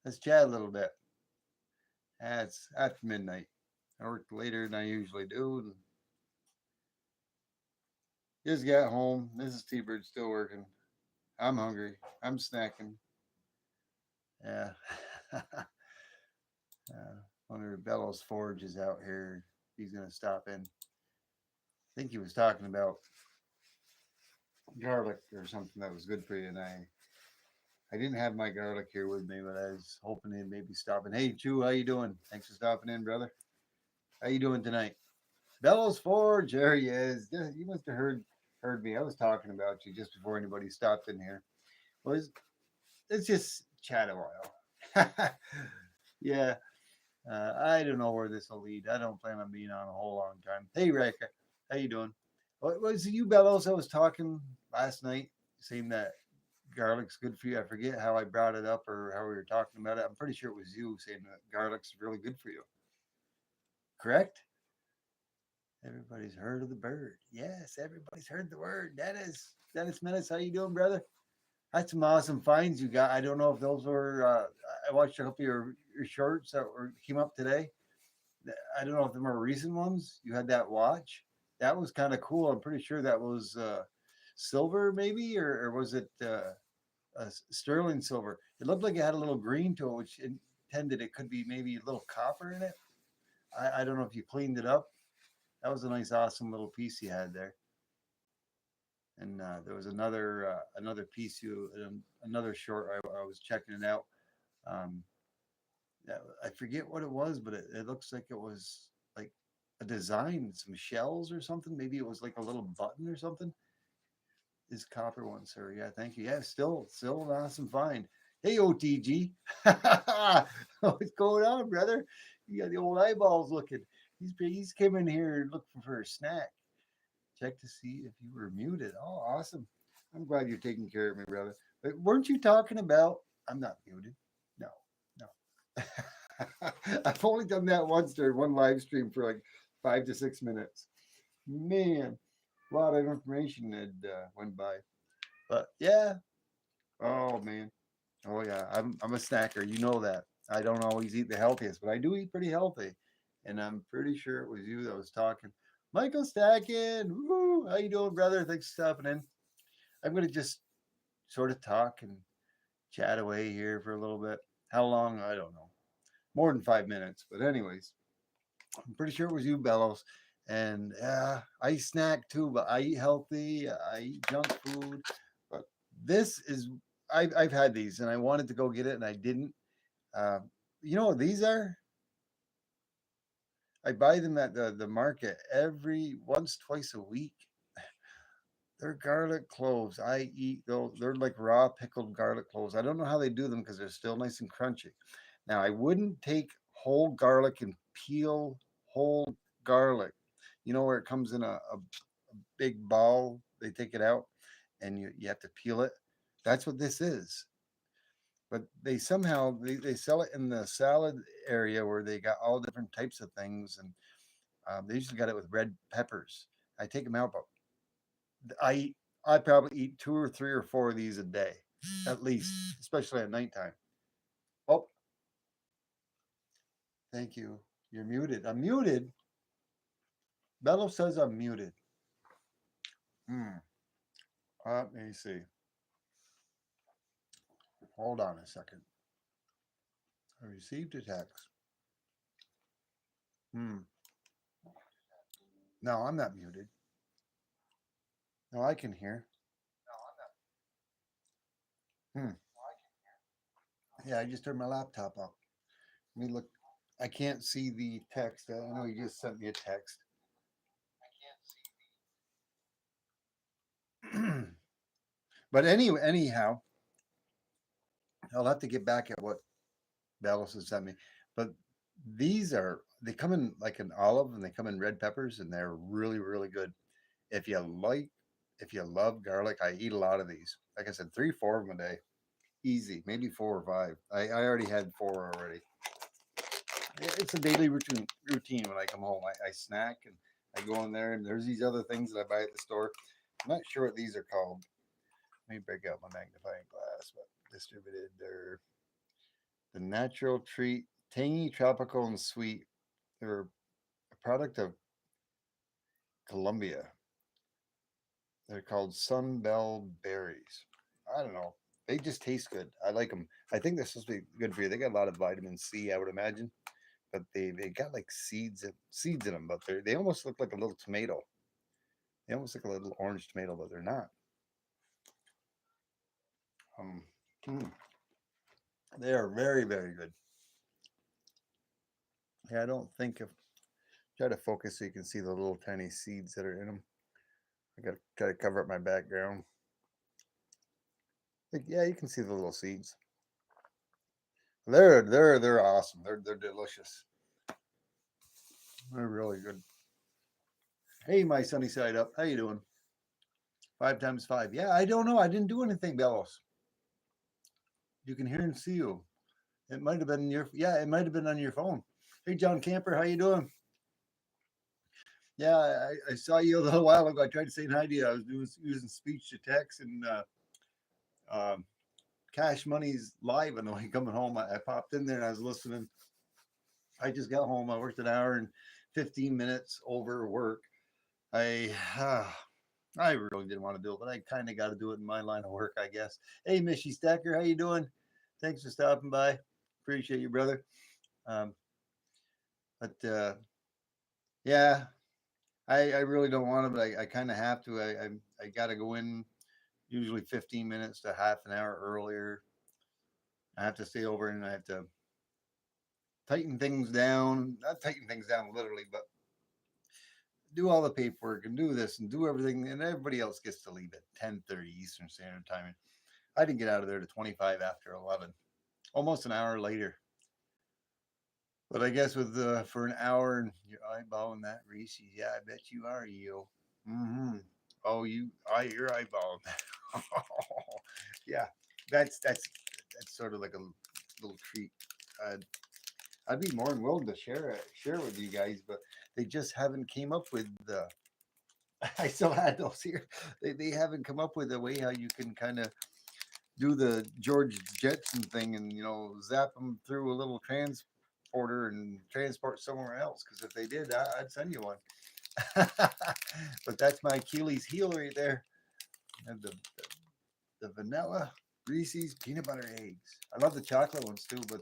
Let's chat a little bit. It's after midnight. I worked later than I usually do, and just got home. Mrs. T-Bird's still working. I'm hungry. I'm snacking. Yeah. Wonder if Bellows Forge is out here. He's gonna stop in. I think he was talking about garlic or something that was good for you, and I didn't have my garlic here with me, but I was hoping he'd maybe stop in. Hey, Chew, how you doing? Thanks for stopping in, brother. How you doing tonight? Bellows Forge, there he is. You must have heard me. I was talking about you just before anybody stopped in here. Well, let's just chat a while. Yeah, I don't know where this will lead. I don't plan on being on a whole long time. Hey, Reka, how you doing? Was it you, Bellows? I was talking last night, saying that garlic's good for you. I forget how I brought it up or how we were talking about it. I'm pretty sure it was you saying that garlic's really good for you. Correct? Everybody's heard of the bird. Yes, everybody's heard the word. Dennis Menace. How you doing, brother? That's some awesome finds you got. I don't know if those were. I watched a couple of your shorts that came up today. I don't know if they were recent ones. You had that watch. That was kind of cool. I'm pretty sure that was silver, maybe, or was it sterling silver? It looked like it had a little green to it, which intended it could be maybe a little copper in it. I don't know if you cleaned it up. That was a nice, awesome little piece you had there. And there was another piece another short. I was checking it out. Um, I forget what it was, but it looks like it was like a design, some shells or something. Maybe it was like a little button or something. This copper one, sir. Yeah, thank you. Yeah, still an awesome find. Hey, OTG. What's going on, brother? You got the old eyeballs looking. He's came in here looking for a snack. Check to see if you were muted. Oh, awesome. I'm glad you're taking care of me, brother. But weren't you talking about? I'm not muted. No, no. I've only done that once during one live stream for like 5 to 6 minutes. Man, a lot of information had went by. But yeah. Oh man. Oh yeah. I'm a snacker. You know that. I don't always eat the healthiest, but I do eat pretty healthy. And I'm pretty sure it was you that was talking. Michael Stackin, woo, how you doing, brother? Thanks for stopping in. I'm gonna just sort of talk and chat away here for a little bit. How long? I don't know. More than 5 minutes, but anyways, I'm pretty sure it was you, Bellows. And I snack too, but I eat healthy. I eat junk food. But this is I've had these, and I wanted to go get it, and I didn't. Uh, you know what these are? I buy them at the market every once, twice a week. They're garlic cloves. I eat those. They're like raw pickled garlic cloves. I don't know how they do them because they're still nice and crunchy. Now, I wouldn't take whole garlic and peel whole garlic. You know where it comes in a big ball? They take it out and you have to peel it. That's what this is. But they somehow they sell it in the salad area where they got all different types of things, and they usually got it with red peppers. I take them out, but I eat, I probably eat two or three or four of these a day, at least, especially at nighttime. Oh, thank you. You're muted. I'm muted. Bello says I'm muted. Hmm. Let me see. Hold on a second. I received a text. Hmm. No, I'm not muted. No, I can hear. Hmm. Yeah, I just turned my laptop up. Let me look. I can't see the text. I know you just sent me a text. But anyway, anyhow, I'll have to get back at what Dallas has sent me. But they come in like an olive and they come in red peppers and they're really, really good. If you like, if you love garlic, I eat a lot of these. Like I said, three, four of them a day. Easy, maybe four or five. I already had four already. It's a daily routine when I come home. I snack and I go in there and there's these other things that I buy at the store. I'm not sure what these are called. Let me break out my magnifying glass, but distributed or The natural treat, tangy, tropical, and sweet. They're a product of Colombia. They're called Sunbell berries. I don't know. They just taste good. I like them. I think they're supposed to be good for you. They got a lot of vitamin C, I would imagine, but they got like seeds in them. But they almost look like a little tomato. They almost look like a little orange tomato, but they're not. Um, mm, they are very very good. Yeah, I don't think if try to focus so you can see the little tiny seeds that are in them. I gotta try to cover up my background. Like, yeah, you can see the little seeds. They're awesome. They're delicious. They're really good. Hey, my sunny side up. How you doing? 5 times 5. Yeah, I don't know. I didn't do anything, Bellows. You can hear and see you. It might have been your yeah. It might have been on your phone. Hey, John Camper. How you doing? Yeah, I saw you a little while ago. I tried to say hi to you. I was using speech to text and um, Cash Money's live and when coming home. I popped in there and I was listening. I just got home. I worked an hour and 15 minutes over work. I I really didn't want to do it, but I kind of got to do it in my line of work, I guess. Hey, Mishy Stacker, how you doing? Thanks for stopping by. Appreciate you, brother. Um, but yeah, I really don't want to, but I kind of have to. I got to go in usually 15 minutes to half an hour earlier. I have to stay over and I have to tighten things down. Not tighten things down literally, but do all the paperwork and do this and do everything. And everybody else gets to leave at 10:30 Eastern Standard Time. And I didn't get out of there to 25 after 11, almost an hour later. But I guess with for an hour and you're eyeballing that Reese's, yeah, I bet you are, you. Mm-hmm. Oh, you're eyeballing that. Yeah, that's sort of like a little treat. Uh, I'd be more than willing to share with you guys, but they just haven't came up with the. I still had those here. They haven't come up with a way how you can kind of do the George Jetson thing and zap them through a little transporter and transport somewhere else. Because if they did, I'd send you one. But that's my Achilles heel right there. And the vanilla Reese's peanut butter eggs. I love the chocolate ones too, but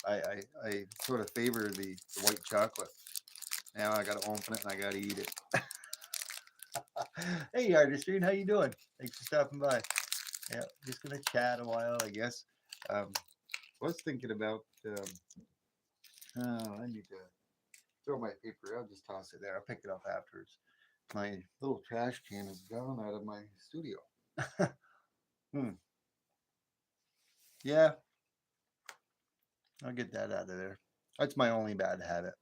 I sort of favor the white chocolate. Now I got to open it and I got to eat it. Hey, Artistry, how you doing? Thanks for stopping by. Yeah, just gonna chat a while, I guess. Um, was thinking about. I need to throw my paper. I'll just toss it there. I'll pick it up afterwards. My little trash can is gone out of my studio. Hmm. Yeah, I'll get that out of there. That's my only bad habit.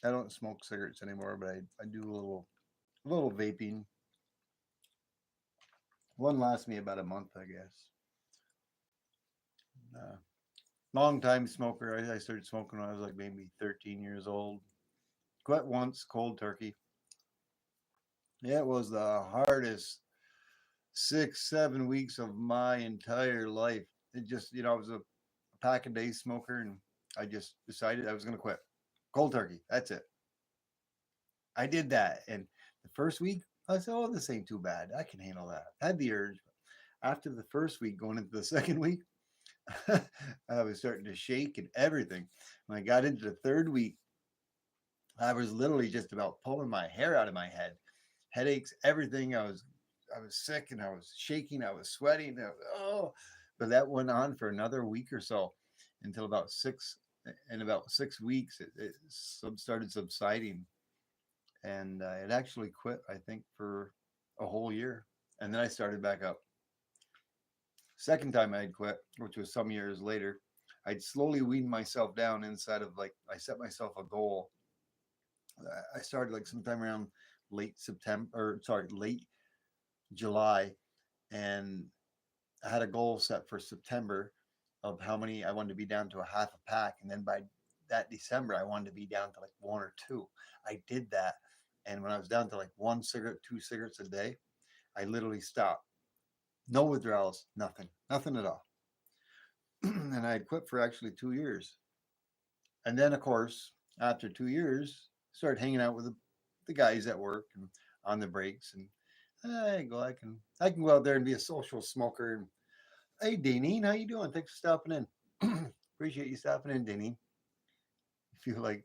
I don't smoke cigarettes anymore, but I do a little vaping. One lasts me about a month, I guess. Uh, Long time smoker. I started smoking when I was like maybe 13 years old. Quit once, cold turkey. It was the hardest 6, 7 weeks of my entire life. It just, I was a pack a day smoker and I just decided I was going to quit. Cold turkey. That's it. I did that. And the first week, I said, oh, this ain't too bad. I can handle that. I had the urge. After the first week, going into the second week, I was starting to shake and everything. When I got into the third week, I was literally just about pulling my hair out of my head. Headaches, everything. I was sick and I was shaking. I was sweating. Oh, but that went on for another week or so until about six. In about 6 weeks, it started subsiding, and it actually quit. I think for a whole year, and then I started back up. Second time I had quit, which was some years later, I'd slowly wean myself down inside of like I set myself a goal. I started like sometime around late September, or sorry, late July, and I had a goal set for September of how many I wanted to be down to a half a pack, and then by that December I wanted to be down to like one or two. I did that, and when I was down to like one cigarette, two cigarettes a day, I literally stopped. No withdrawals, nothing at all. and I had quit for actually 2 years. And then, of course, after 2 years, started hanging out with the guys at work and on the breaks. And I go, I can go out there and be a social smoker. And, hey, Danine, how you doing? Thanks for stopping in. Appreciate you stopping in, Danine. If you like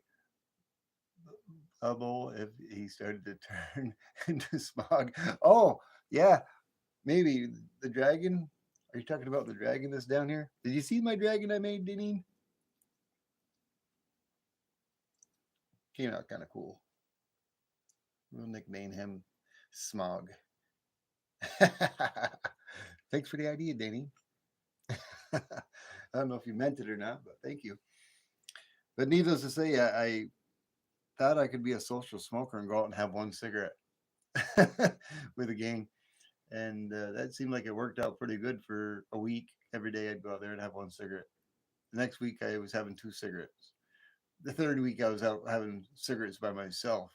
Hubble, if he started to turn into smog. Oh, yeah, maybe the dragon. Are you talking about the dragon that's down here? Did you see my dragon I made, Danine? Came out kind of cool. We'll nickname him Smog. Thanks for the idea, Danny. I don't know if you meant it or not, but thank you. But needless to say, I thought I could be a social smoker and go out and have one cigarette with a gang. And that seemed like it worked out pretty good for a week. Every day I'd go out there and have one cigarette. The next week I was having two cigarettes. The third week I was out having cigarettes by myself.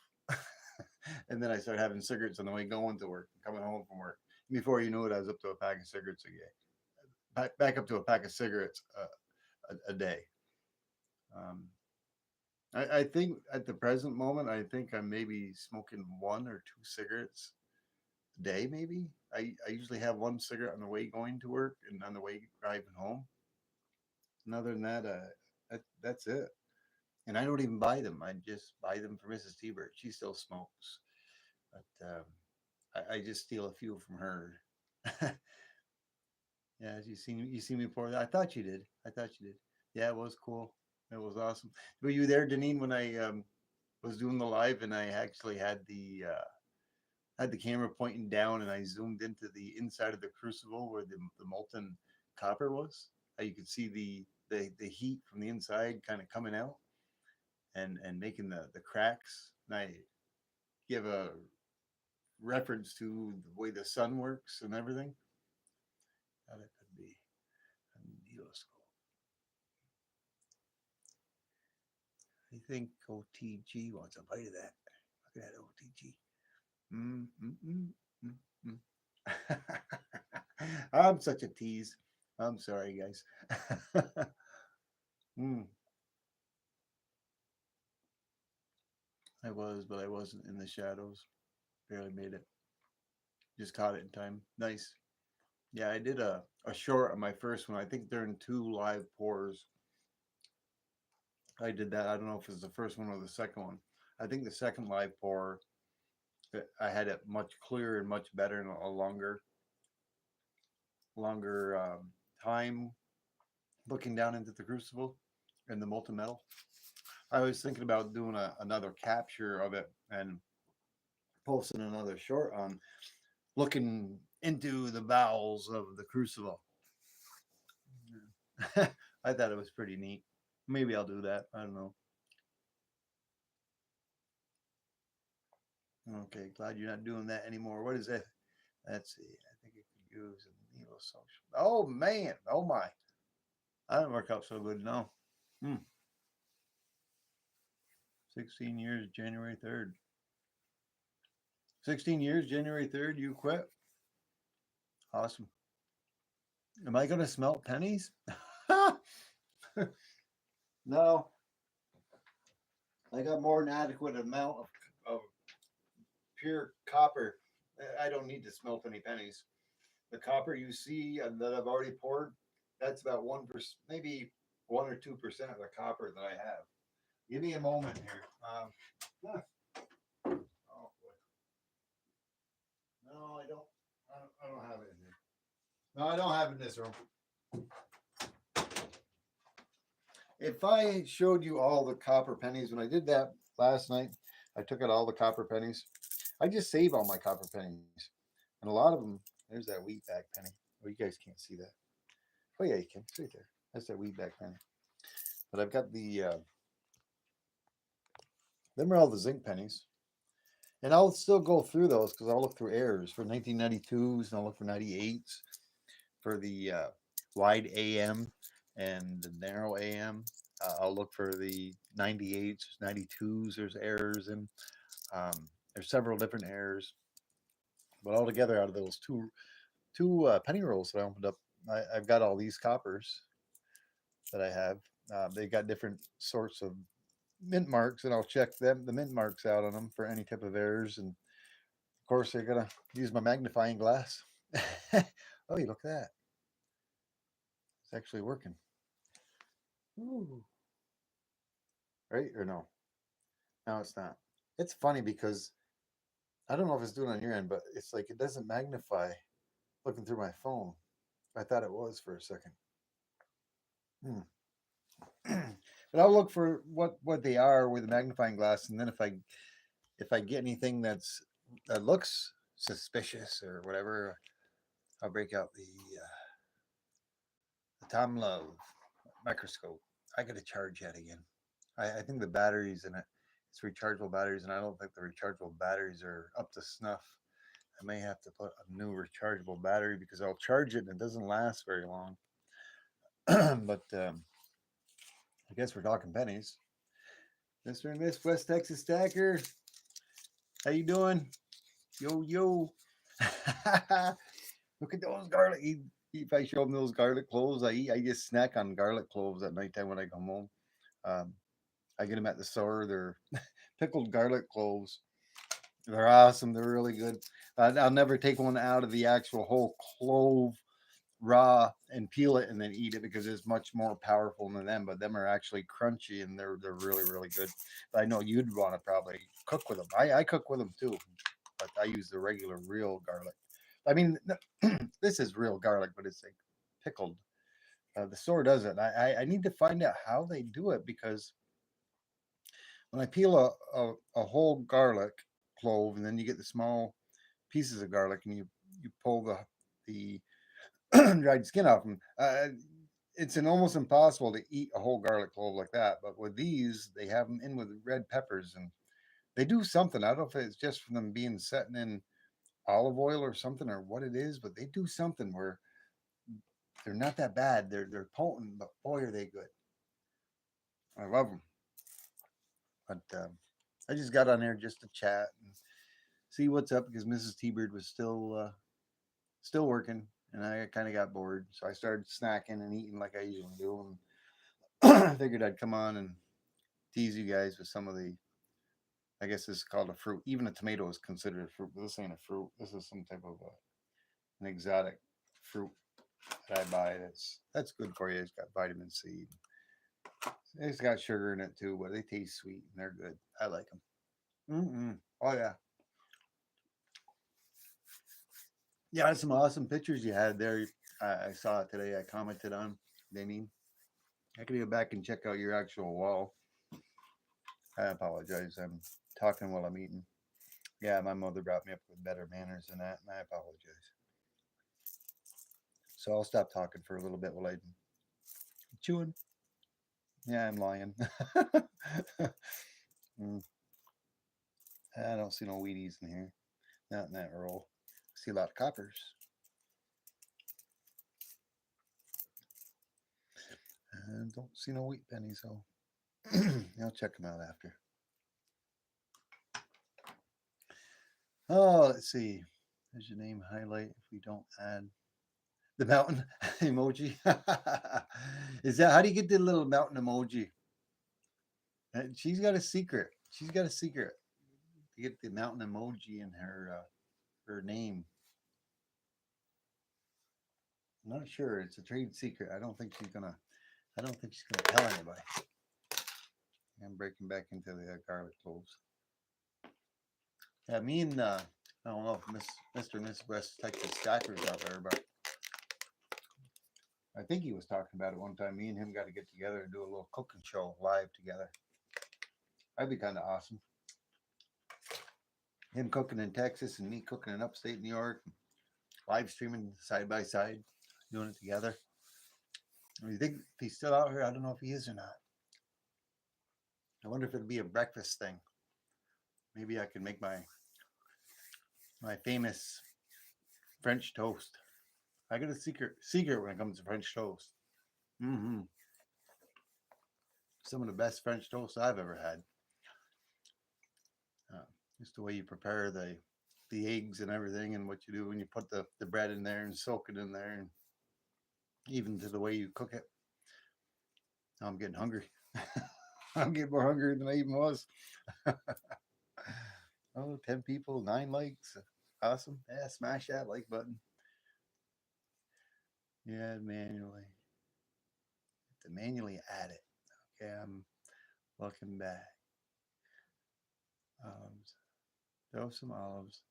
And then I started having cigarettes on the way going to work, coming home from work. Before you knew it, I was up to a pack of cigarettes a day. Back up to a pack of cigarettes a day. Um, I think at the present moment, I think I'm maybe smoking one or two cigarettes a day, maybe. I usually have one cigarette on the way going to work and on the way driving home. And other than that, that's it. And I don't even buy them. I just buy them for Mrs. T-Bird. She still smokes, but I just steal a few from her. Yeah, you see me pour that. I thought you did. I thought you did. Yeah, it was cool. It was awesome. Were you there, Deneen, when I was doing the live and I actually had the camera pointing down and I zoomed into the inside of the crucible where the molten copper was? How you could see the heat from the inside kind of coming out and making the cracks. And I give a reference to the way the sun works and everything. How that could be a needlescope. I think OTG wants a bite of that. Look at that OTG. Mm, mm, mm, mm, mm. I'm such a tease. I'm sorry, guys. mm, I was, but I wasn't in the shadows. Barely made it. Just caught it in time. Nice. Yeah, I did a short on my first one. I think during two live pours. I did that. I don't know if it was the first one or the second one. I think the second live pour, I had it much clearer and much better and a longer time looking down into the crucible and the molten metal. I was thinking about doing another capture of it and posting another short on looking into the bowels of the crucible. I thought it was pretty neat. Maybe I'll do that. I don't know. Okay, glad you're not doing that anymore. What is that? Let's see. I think it could use a needle social. Oh man. Oh my. I didn't work out so good. No. Hmm. 16 years, January 3rd. 16 years, January 3rd, you quit? Awesome. Am I going to smelt pennies? No. I got more than adequate amount of pure copper. I don't need to smelt any pennies. The copper you see that I've already poured, that's about 1%, maybe 1 or 2% of the copper that I have. Give me a moment here. Oh boy. No, I don't. I don't have it in here. No, I don't have it in this room. If I showed you all the copper pennies when I did that last night, I took out all the copper pennies. I just save all my copper pennies, and a lot of them. There's that wheat back penny. Oh, you guys can't see that. Oh yeah, you can. It's right there. That's that wheat back penny. But I've got them are all the zinc pennies. And I'll still go through those because I'll look through errors for 1992s and I'll look for 98s for the wide AM and the narrow AM. I'll look for the 98s, 92s. There's errors and there's several different errors. But altogether, out of those two penny rolls that I opened up, I've got all these coppers. that I have. They got different sorts of mint marks, and I'll check the mint marks out on them for any type of errors. And of course, I gotta use my magnifying glass. Oh, you look at that! It's actually working. Ooh. Right or no? No, it's not. It's funny because I don't know if it's doing on your end, but it's like it doesn't magnify looking through my phone. I thought it was for a second. Hmm. But I'll look for what they are with a magnifying glass, and then if I get anything that looks suspicious or whatever, I'll break out the Tom Love microscope. I got to charge that again. I think the batteries in it's rechargeable batteries, and I don't think the rechargeable batteries are up to snuff. I may have to put a new rechargeable battery because I'll charge it and it doesn't last very long. But I guess we're talking pennies. Mr. and Miss West Texas Stacker, how you doing? Yo yo. Look at those garlic. If I show them those garlic cloves, I just snack on garlic cloves at nighttime when I come home. Um, I get them at the store. They're pickled garlic cloves. They're awesome. They're really good. I'll never take one out of the actual whole clove raw and peel it and then eat it because it's much more powerful than them. But them are actually crunchy and they're really good. But I know you'd want to probably cook with them. I cook with them too, but I use the regular real garlic. I mean, this is real garlic, but it's like pickled. The store does it. I need to find out how they do it because when I peel a whole garlic clove and then you get the small pieces of garlic and you pull the dried skin off them. It's an almost impossible to eat a whole garlic clove like that. But with these, they have them in with red peppers, and they do something. I don't know if it's just from them being set in olive oil or something or what it is, but they do something where they're not that bad. They're potent, but boy are they good. I love them. But I just got on there just to chat and see what's up because Mrs. T Bird was still working, and I kind of got bored, so I started snacking and eating like I usually do. And I figured I'd come on and tease you guys with some of the. I guess this is called a fruit. Even a tomato is considered a fruit, but this ain't a fruit. This is some type of an exotic fruit that I buy. That's good for you. It's got vitamin C. It's got sugar in it too, but they taste sweet and they're good. I like them. Mm-mm. Oh yeah, yeah. That's some awesome pictures you had there. I saw it today. I commented on. Denny. I could go back and check out your actual wall. I apologize. I'm talking while I'm eating. Yeah, my mother brought me up with better manners than that, and I apologize. So I'll stop talking for a little bit while I'm chewing. Yeah, I'm lying. Mm, I don't see no Wheaties in here. Not in that roll. I see a lot of coppers. And don't see no wheat pennies, so I'll check them out after. Oh, let's see. There's your name highlight if we don't add the mountain emoji. Is that how do you get the little mountain emoji? She's got a secret. She's got a secret to get the mountain emoji in her name. I'm not sure. It's a trade secret. I don't think she's gonna. I don't think she's gonna tell anybody. I'm breaking back into the garlic cloves. Yeah, me and I don't know if Mr. and Miss West Texas Stackers out there, but I think he was talking about it one time. Me and him got to get together and do a little cooking show live together. That'd be kind of awesome. Him cooking in Texas and me cooking in upstate New York, live streaming side by side, doing it together. You think if he's still out here? I don't know if he is or not. I wonder if it'd be a breakfast thing. Maybe I could make my famous French toast. I got a secret when it comes to French toast. Mm-hmm. Some of the best French toast I've ever had. Uh, just the way you prepare the eggs and everything, and what you do when you put the bread in there and soak it in there, and even to the way you cook it. Now I'm getting hungry. I'm getting more hungry than I even was. Oh, 10 people, 9 likes. Awesome. Yeah, smash that like button. Yeah, manually. To manually add it. Okay, I'm looking back. Olives. Throw some olives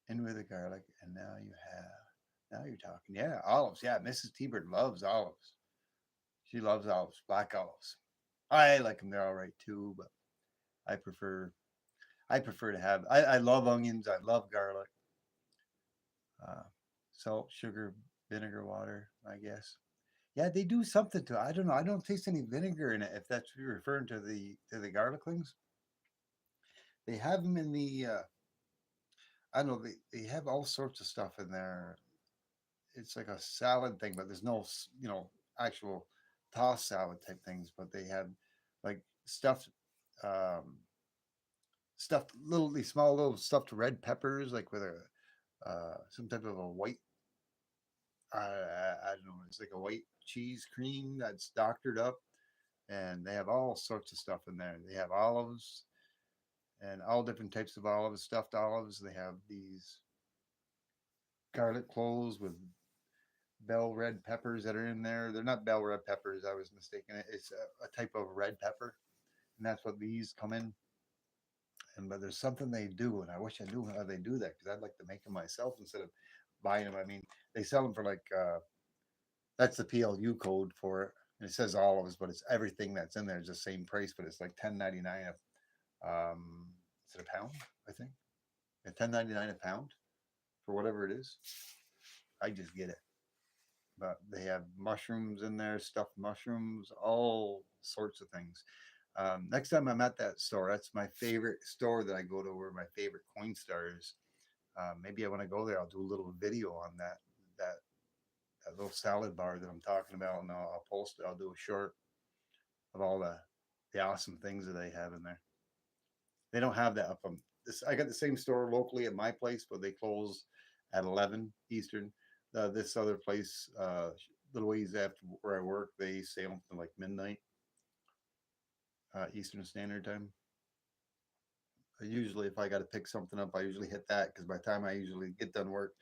in with the garlic, and now you have. Now you're talking. Yeah, olives. Yeah, Mrs. T-Bird loves olives. She loves olives, black olives. I like them. They're all right too, but I prefer. I prefer to have. I love onions. I love garlic. Uh, Salt, sugar, vinegar, water. I guess. Yeah, they do something to it. I don't know. I don't taste any vinegar in it. If that's what you're referring to the garliclings, they have them in the. I don't know. They have all sorts of stuff in there. It's like a salad thing, but there's no actual tossed salad type things. But they have like stuffed um, stuffed little these small little stuffed red peppers, like with a some type of a white. I don't know. It's like a white cheese cream that's doctored up, and they have all sorts of stuff in there. They have olives and all different types of olives, stuffed olives. They have these garlic cloves with bell red peppers that are in there. They're not bell red peppers. I was mistaken. It's a type of red pepper, and that's what these come in. And but there's something they do, and I wish I knew how they do that because I'd like to make them myself instead of buying them. I mean, they sell them for like that's the PLU code for it. And it says olives, but it's everything that's in there is the same price, but it's like 10.99 is it a pound? I think 10.99 a pound for whatever it is. I just get it. But they have mushrooms in there, stuffed mushrooms, all sorts of things. Next time I'm at that store, that's my favorite store that I go to where my favorite Coinstar is. Maybe I want to go there. I'll do a little video on that that little salad bar that I'm talking about, and I'll post it. I'll do a short of all the awesome things that they have in there. They don't have that up on this. I got the same store locally at my place, but they close at 11 Eastern. This other place, little ways after where I work, they stay open like midnight Eastern Standard Time. Usually, if I got to pick something up, I usually hit that because by the time I usually get done work,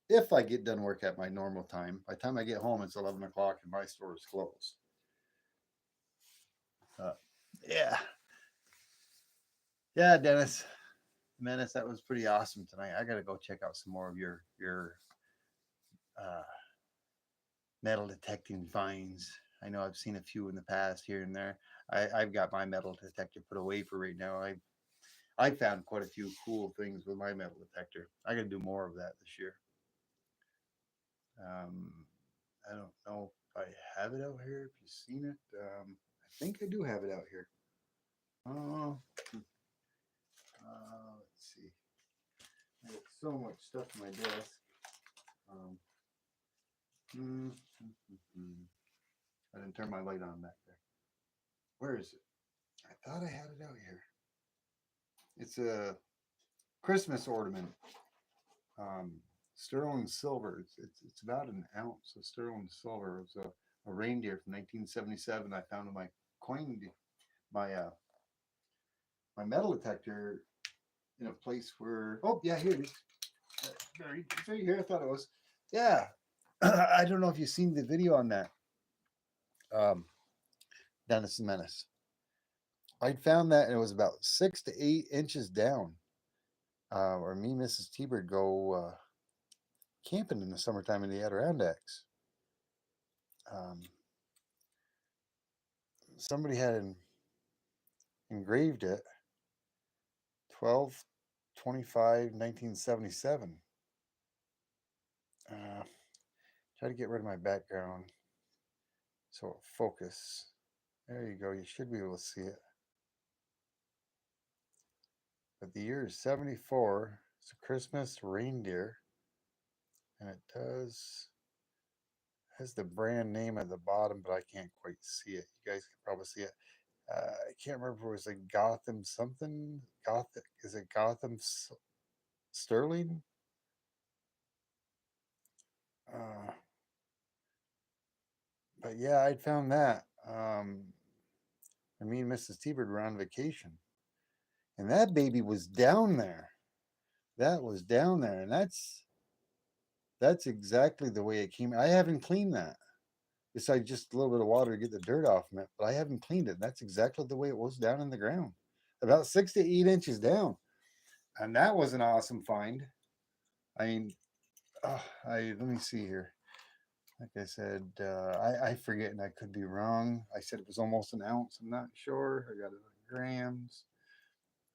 if I get done work at my normal time, by the time I get home, it's 11 o'clock and my store is closed. Uh, yeah, yeah, Dennis, Menace, that was pretty awesome tonight. I got to go check out some more of your uh, metal detecting finds. I know I've seen a few in the past here and there. I've got my metal detector put away for right now. I found quite a few cool things with my metal detector. I got to do more of that this year. Um, I don't know if I have it out here. If you've seen it, I think I do have it out here. Oh, let's see. I have so much stuff on my desk. Um, mm, mm, I didn't turn my light on back there. Where is it? I thought I had it out here. It's a Christmas ornament. Um, sterling silver. It's about an ounce of sterling silver. It was a reindeer from 1977. I found in my coin, my my metal detector in a place where. Oh yeah, here it is. It's right here. I thought it was. Yeah, I don't know if you've seen the video on that. Um, Dennis the Menace. I found that and it was about 6 to 8 inches down. Where me and Mrs. T-Bird go camping in the summertime in the Adirondacks. Um, Somebody had engraved it 12/25/1977. Try to get rid of my background so it focus. There you go. You should be able to see it. But the year is 74. It's a Christmas reindeer. And it has the brand name at the bottom, but I can't quite see it. You guys can probably see it. I can't remember if it was a Gotham something. Gothic. Is it Gotham Sterling? Uh, But yeah, I'd found that. Me and Mrs. T-Bird were on vacation, and that baby was down there. That was down there, and that's exactly the way it came. I haven't cleaned that. Besides just a little bit of water to get the dirt off from it, but I haven't cleaned it. That's exactly the way it was down in the ground, about 6 to 8 inches down, and that was an awesome find. I mean, I let me see here. Like I said, I forget, and I could be wrong. I said it was almost an ounce. I'm not sure. I got it in grams.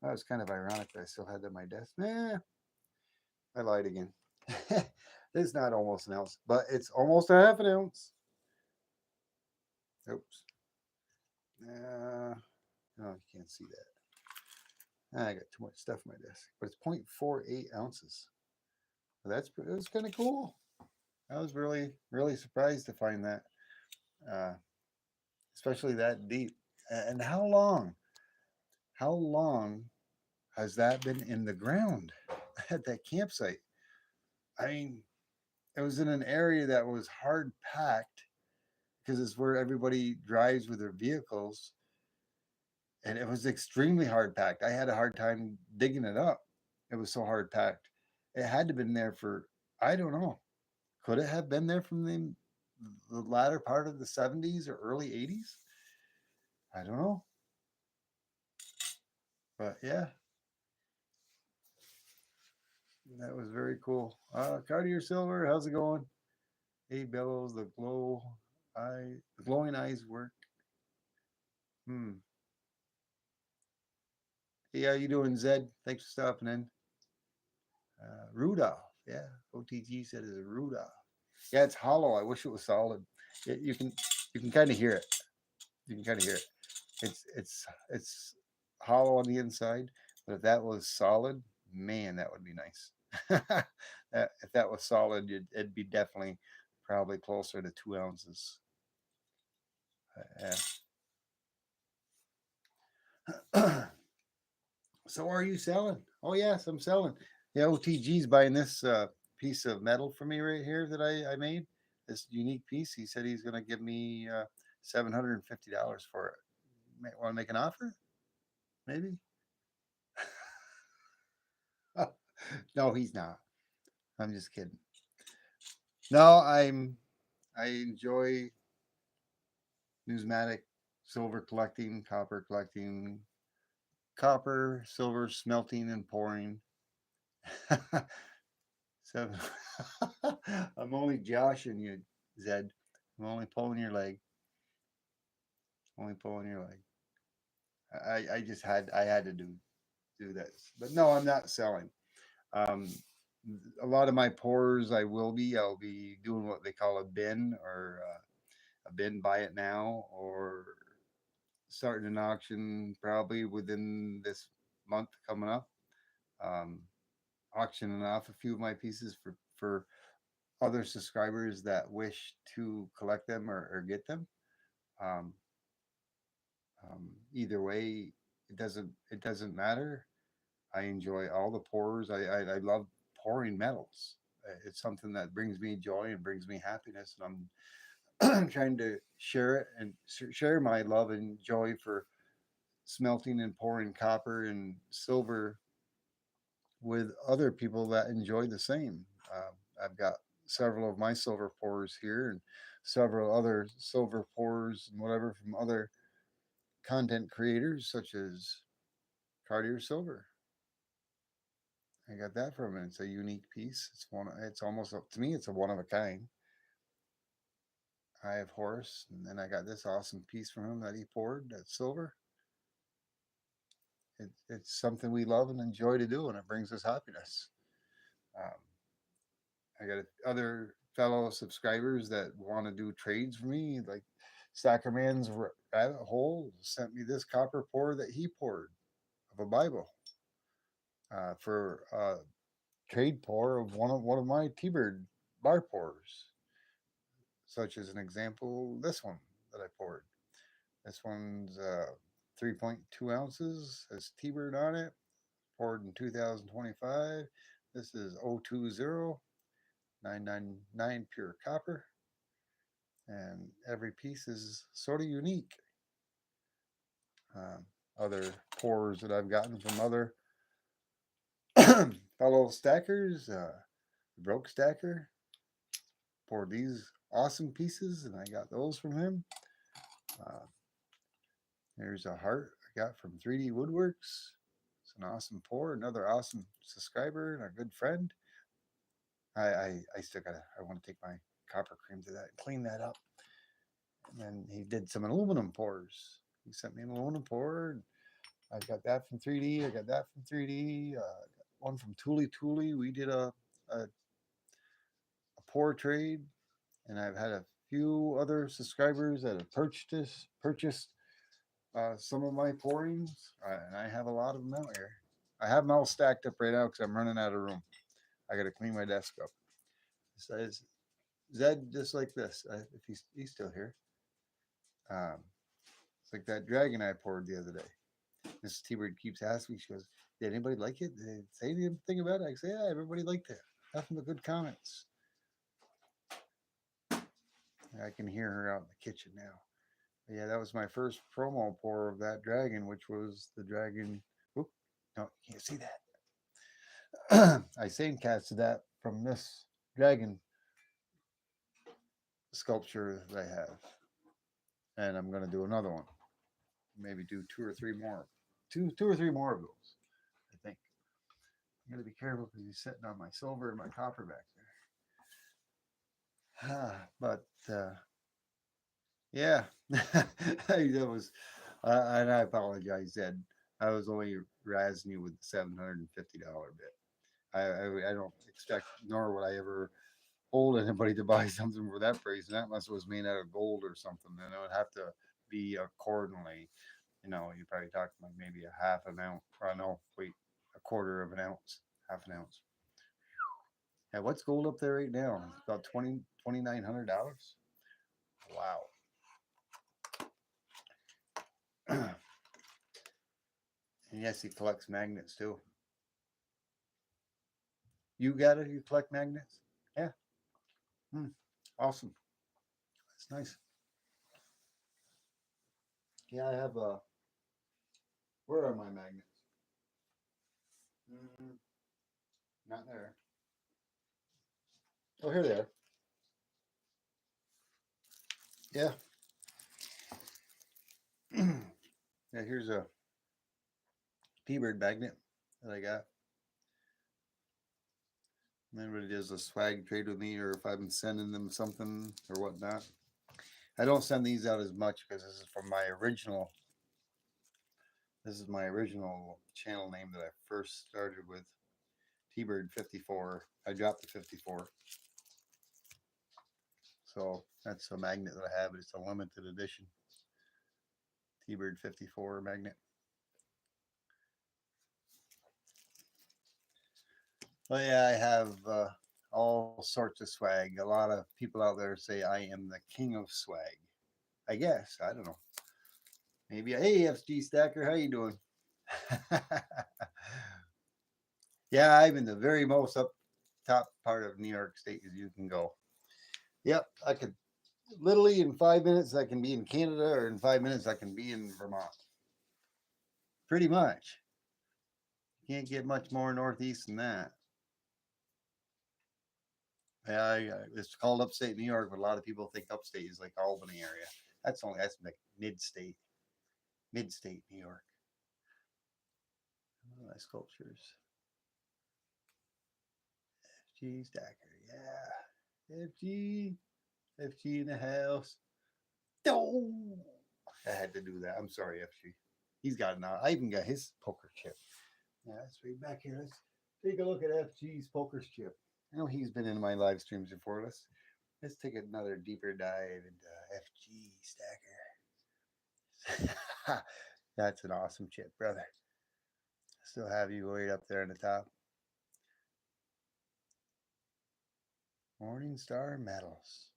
That was kind of ironic that I still had that on my desk. Nah, I lied again. It's not almost an ounce, but it's almost a half an ounce. Oops. No, you can't see that. I got too much stuff on my desk, but it's 0.48 ounces. It was kind of cool. I was really surprised to find that, uh, especially that deep. And how long? How long has that been in the ground at that campsite? I mean, it was in an area that was hard packed because it's where everybody drives with their vehicles, and it was extremely hard packed. I had a hard time digging it up. It was so hard packed. It had to have been there for, I don't know. Could it have been there from the latter part of the 70s or early 80s? I don't know. But yeah, that was very cool. Cartier Silver, how's it going? Hey Bellows, the glowing eyes work. Hmm. Hey, how you doing, Zed? Thanks for stopping in. Rudolph, yeah. OTG said it's a Rudolph. Yeah, it's hollow. I wish it was solid. You can kind of hear it. You can kind of hear it. It's hollow on the inside, but if that was solid, man, that would be nice. If that was solid, it'd be definitely probably closer to 2 ounces. Yeah. So are you selling? Oh yes, I'm selling. Yeah, OTG's buying this piece of metal for me right here that I made. This unique piece. He said he's going to give me $750 for it. Want to make an offer? Maybe. No, he's not. I'm just kidding. No, I enjoy numismatic silver collecting, copper, silver smelting and pouring. So I'm only joshing you, Zed. I'm only pulling your leg. Only pulling your leg. I just had to do this, but no, I'm not selling. Um, a lot of my pours, I'll be doing what they call a bin or a bin buy it now or starting an auction probably within this month coming up. Um, Auctioning off a few of my pieces for other subscribers that wish to collect them or get them. Um, Either way, it doesn't matter. I enjoy all the pours. I love pouring metals. It's something that brings me joy and brings me happiness, and I'm trying to share it and share my love and joy for smelting and pouring copper and silver with other people that enjoy the same. I've got several of my silver pours here and several other silver pours and whatever from other content creators such as Cartier Silver. I got that from it. It's a unique piece. It's almost to me. It's a one of a kind. I have Horace, and then I got this awesome piece from him that he poured. That's silver. It's something we love and enjoy to do, and it brings us happiness. Um, I got other fellow subscribers that want to do trades for me, like Sackerman's Rabbit Hole sent me this copper pour that he poured of a Bible for trade pour of one of my T-Bird bar pours, such as an example this one that I poured. This one's 3.2 ounces, has T-Bird on it, poured in 2025. This is 020999 pure copper. and every piece is sort of unique. Um, Other pours that I've gotten from other fellow stackers, Broke Stacker poured these awesome pieces, and I got those from him. Uh, Here's a heart I got from 3D Woodworks. It's an awesome pour, another awesome subscriber and a good friend. I still gotta, I want to take my copper cream to that and clean that up. And then he did some aluminum pours. He sent me an aluminum pour. I got that from 3D. I got that from 3D. One from Thule Thule. We did a pour trade, and I've had a few other subscribers that have purchased some of my pourings, and I have a lot of them out here. I have them all stacked up right now because I'm running out of room. I got to clean my desk up. It says Zed just like this. If he's still here, um, it's like that dragon I poured the other day. Mrs. T-Bird keeps asking me. She goes, "Did anybody like it? Did they say anything about it?" I say, "Yeah, everybody liked it. Nothing but good comments." I can hear her out in the kitchen now. But yeah, that was my first promo pour of that dragon, which was the dragon. Oop, no, you can't see that. I sand casted that from this dragon sculpture that I have, and I'm gonna do another one. Maybe do two or three more, two or three more of those. I think I'm gonna be careful because he's sitting on my silver and my copper back there. But yeah, that was, and I apologize, Ed. I was only razzing you with the $750 bit. I don't expect, nor would I ever hold anybody to buy something for that price. And that must was made out of gold or something. And it would have to be accordingly. You probably talking like maybe a half an ounce. Or no, wait, a quarter of an ounce, half an ounce. Yeah, what's gold up there right now? About $2,900. Wow. And yes, he collects magnets too. You got it? You collect magnets? Yeah. Hmm. Awesome. That's nice. Yeah, I have where are my magnets? Mm, not there. Oh, here they are. Yeah. Yeah, here's a T-Bird magnet that I got. And everybody does a swag trade with me, or if I'm sending them something or whatnot. I don't send these out as much because this is from my original. This is my original channel name that I first started with, T-Bird 54. I dropped the 54. So that's a magnet that I have. It's a limited edition T-Bird 54 magnet. Well, yeah, I have all sorts of swag. A lot of people out there say I am the king of swag. I guess I don't know. Maybe hey FG Stacker, how you doing? Yeah, I'm in the very most up top part of New York State as you can go. Yep, I could literally in 5 minutes I can be in Canada, or in 5 minutes I can be in Vermont. Pretty much. Can't get much more northeast than that. Yeah, it's called upstate New York, but a lot of people think upstate is like Albany area. That's like mid state New York. Oh, nice sculptures. FG Stacker, yeah. FG in the house. Oh, I had to do that. I'm sorry, FG. He's got now. I even got his poker chip. Yeah, that's right back here. Let's take a look at FG's poker chip. I know he's been in my live streams before. Let's take another deeper dive into FG Stacker. That's an awesome chip, brother. Still have you right up there on the top. Morning Star Metals.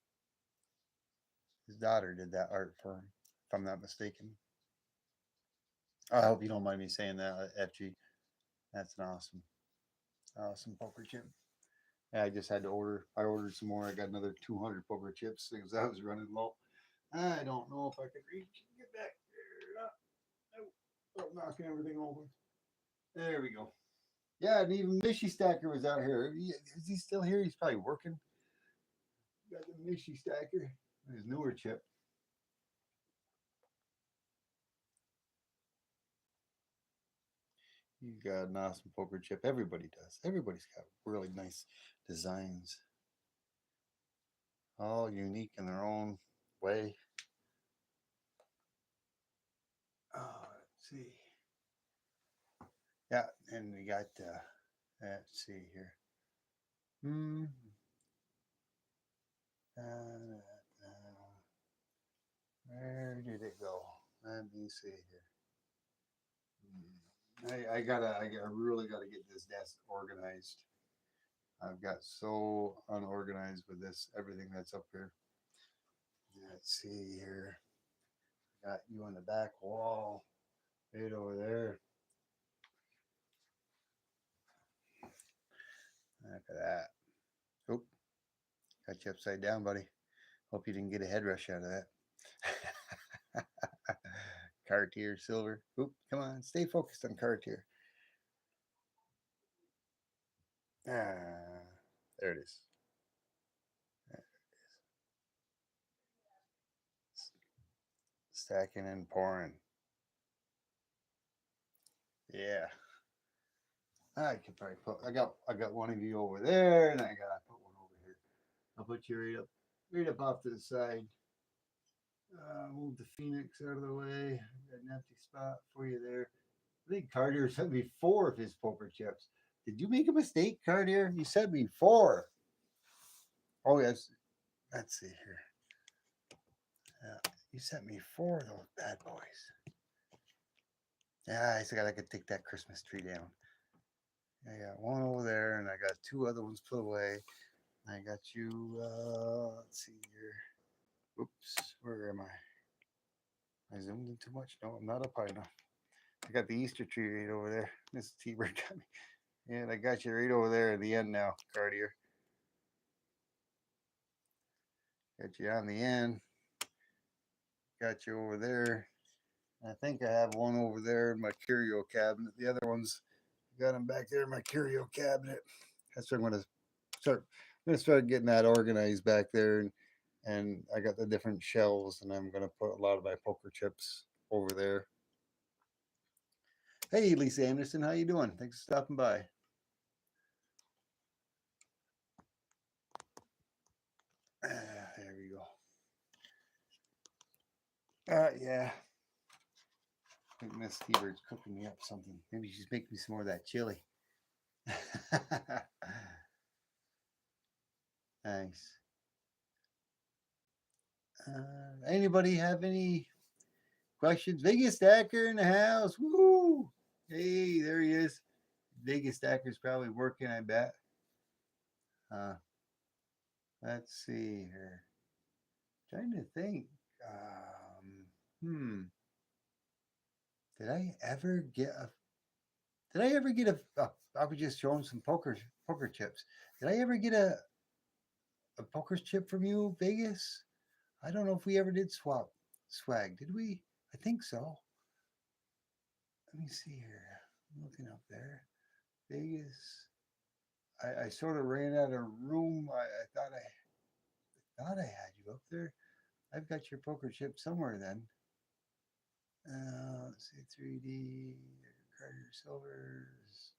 His daughter did that art for him, if I'm not mistaken. I hope you don't mind me saying that, FG. That's an awesome poker chip. Yeah, I just had to order. I ordered some more. I got another 200 poker chips because I was running low. I don't know if I can reach and get back there. Oh, knocking everything over. There we go. Yeah, and even Mishy Stacker was out here. Is he still here? He's probably working. Got the Mishy Stacker, his newer chip. You got an awesome poker chip. Everybody does. Everybody's got really nice designs, all unique in their own way. Let's see. Yeah, and we got. Let's see here. Hmm. Where did it go? Let me see here. I really gotta get this desk organized. I've got so unorganized with this everything that's up here. Let's see here. Got you on the back wall, right over there. Look at that. Oop, got you upside down, buddy. Hope you didn't get a head rush out of that. Cartier silver. Oop, come on, stay focused on Cartier. Ah, there it is. Stacking and pouring. Yeah. I could probably put. I got one of you over there, and I got to put one over here. I'll put you right up off to the side. Move the Phoenix out of the way. Got an empty spot for you there. I think Cartier sent me 4 of his poker chips. Did you make a mistake, Cartier? You sent me 4. Oh yes. Let's see here. You sent me 4 of those bad boys. Yeah, I said I could take that Christmas tree down. I got one over there, and I got 2 other ones put away. I got you. Let's see here. Oops, where am I? I zoomed in too much. No, I'm not up high enough. I got the Easter tree right over there. This T-bird got me. And I got you right over there at the end now, Cartier. Got you on the end. Got you over there. I think I have one over there in my curio cabinet. The other ones, got them back there in my curio cabinet. That's what I'm gonna start. I'm gonna start getting that organized back there, and I got the different shelves, and I'm gonna put a lot of my poker chips over there. Hey, Lisa Anderson, how you doing? Thanks for stopping by. There we go. Yeah. I think Miss Stever's cooking me up something. Maybe she's making me some more of that chili. Nice. Anybody have any questions? Vegas Stacker in the house. Woo! Hey, there he is. Vegas Stacker's probably working, I bet. Uh, let's see here. Trying to think. Hmm. Did I ever get a? Did I ever get a? I was just showing some poker chips. Did I ever get a poker chip from you, Vegas? I don't know if we ever did swap swag. Did we? I think so. Let me see here. I'm looking up there. Vegas. I sort of ran out of room. I thought I had you up there. I've got your poker chip somewhere then. Let's see, 3D, Cartier Silvers.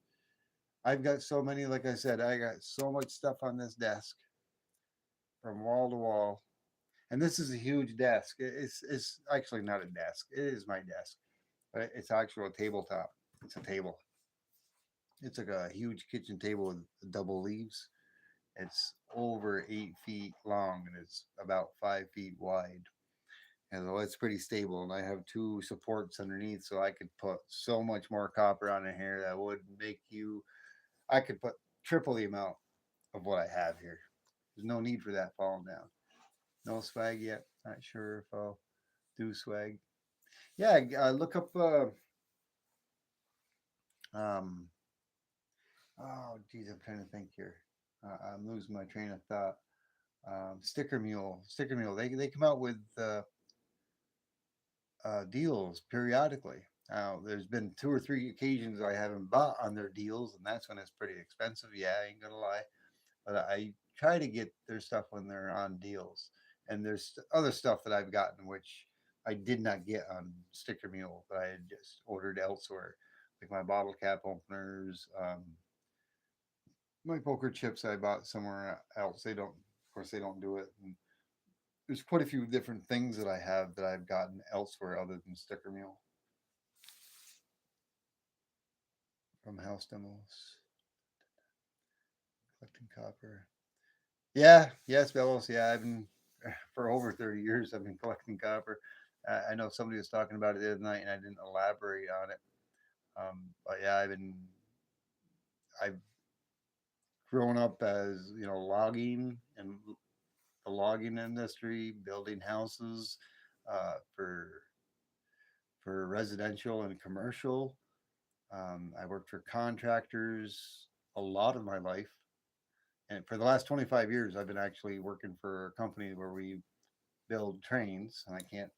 I've got so many, like I said, I got so much stuff on this desk from wall to wall. And this is a huge desk. It's actually not a desk. It is my desk. But it's actually a tabletop. It's a table. It's like a huge kitchen table with double leaves. It's over 8 feet long and it's about 5 feet wide. And so it's pretty stable. And I have 2 supports underneath, so I could put so much more copper on it here that would make you. I could put triple the amount of what I have here. There's no need for that falling down. No swag yet. Not sure if I'll do swag. Yeah, look up. Um. Oh, geez, I'm trying to think here. I'm losing my train of thought. Sticker Mule. They come out with deals periodically. There's been two or three occasions I haven't bought on their deals, and that's when it's pretty expensive. Yeah, I ain't gonna lie, but I try to get their stuff when they're on deals. And there's other stuff that I've gotten which I did not get on Sticker Mule that I had just ordered elsewhere, like my bottle cap openers, my poker chips I bought somewhere else. They don't, of course, they don't do it. And there's quite a few different things that I have that I've gotten elsewhere other than Sticker Mule from House Demos, collecting copper. Yeah, yes, Bellows. Yeah, I've been for over 30 years. I've been collecting copper. I know somebody was talking about it the other night, and I didn't elaborate on it. But yeah, I've grown up as logging and the logging industry, building houses for residential and commercial. I worked for contractors a lot of my life, and for the last 25 years, I've been actually working for a company where we build trains, and I can't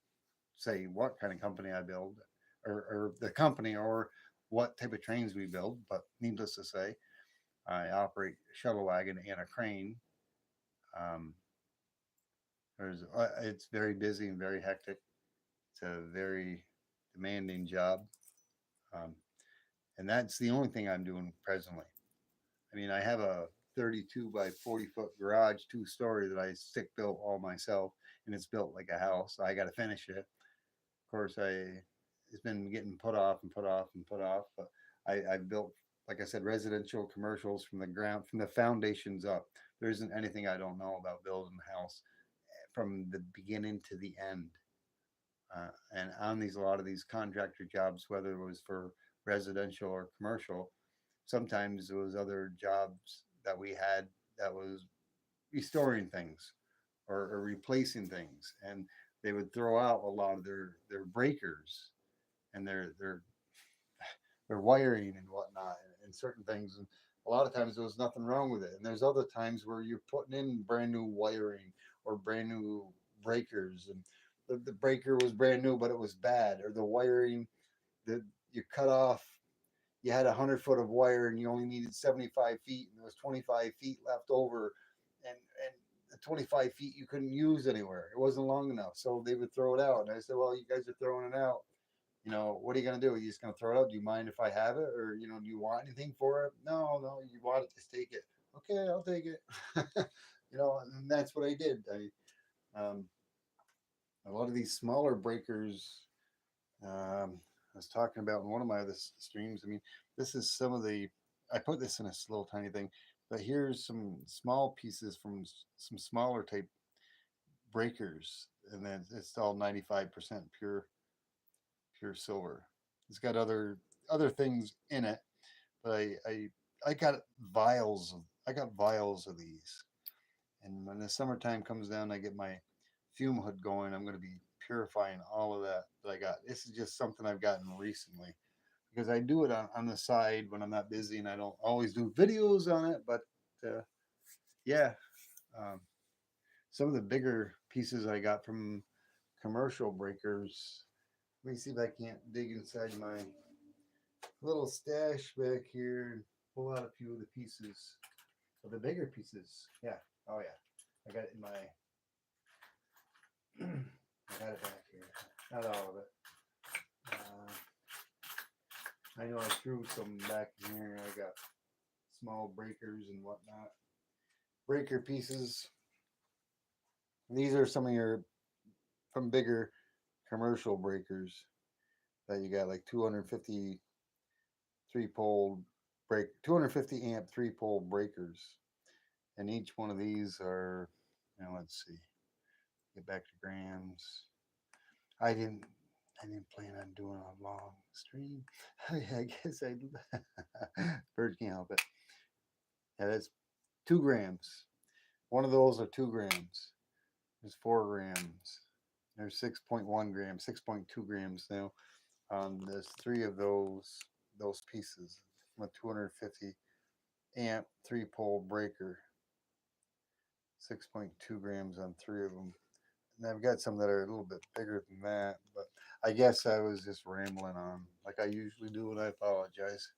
say what kind of company I build or the company or what type of trains we build, but needless to say, I operate a shuttle wagon and a crane. Um, it's very busy and very hectic. It's a very demanding job, um, and that's the only thing I'm doing presently. I mean, I have a 32 by 40-foot garage, two-story that I stick built all myself, and it's built like a house. I got to finish it. Of course, it's been getting put off and put off and put off. But I've built, like I said, residential commercials from the ground, from the foundations up. There isn't anything I don't know about building a house from the beginning to the end. And on these a lot of these contractor jobs, whether it was for residential or commercial, sometimes there was other jobs that we had that was restoring things or replacing things, and they would throw out a lot of their breakers and their wiring and whatnot and certain things. And a lot of times there was nothing wrong with it. And there's other times where you're putting in brand new wiring or brand new breakers, and the breaker was brand new, but it was bad, or the wiring that you cut off. You had 100 foot of wire and you only needed 75 feet, and there was 25 feet left over, and the 25 feet you couldn't use anywhere. It wasn't long enough, so they would throw it out. And I said, "Well, you guys are throwing it out. What are you gonna do? Are you just gonna throw it out? Do you mind if I have it, or do you want anything for it? No, no, you want it, just take it. Okay, I'll take it. And that's what I did. A lot of these smaller breakers. I was talking about in one of my other streams. I mean, this is some of the. I put this in a little tiny thing, but here's some small pieces from some smaller type breakers, and then it's all 95% pure silver. It's got other things in it, but I got vials of these, and when the summertime comes down, I get my fume hood going. I'm going to be purifying all of that I got. This is just something I've gotten recently because I do it on the side when I'm not busy, and I don't always do videos on it. But uh, yeah, um, some of the bigger pieces I got from commercial breakers. Let me see if I can't dig inside my little stash back here and pull out a few of the pieces of the bigger pieces. Yeah. Oh yeah. I got it in my. I got it back here. Not all of it. I know I threw some back in here. I got small breakers and whatnot. Breaker pieces. These are some of your from bigger commercial breakers that you got, like 250 3 pole 250 amp 3 pole breakers, and each one of these are. Let's see. Get back to grams. I didn't. I didn't plan on doing a long stream. I guess I. Bird can't help it. Yeah, that's 2 grams. One of those are 2 grams. There's 4 grams. There's 6.1 grams, 6.2 grams now. There's three of those pieces from a 250 amp 3 pole breaker. 6.2 grams on 3 of them. And I've got some that are a little bit bigger than that, but I guess I was just rambling on like I usually do, and I apologize.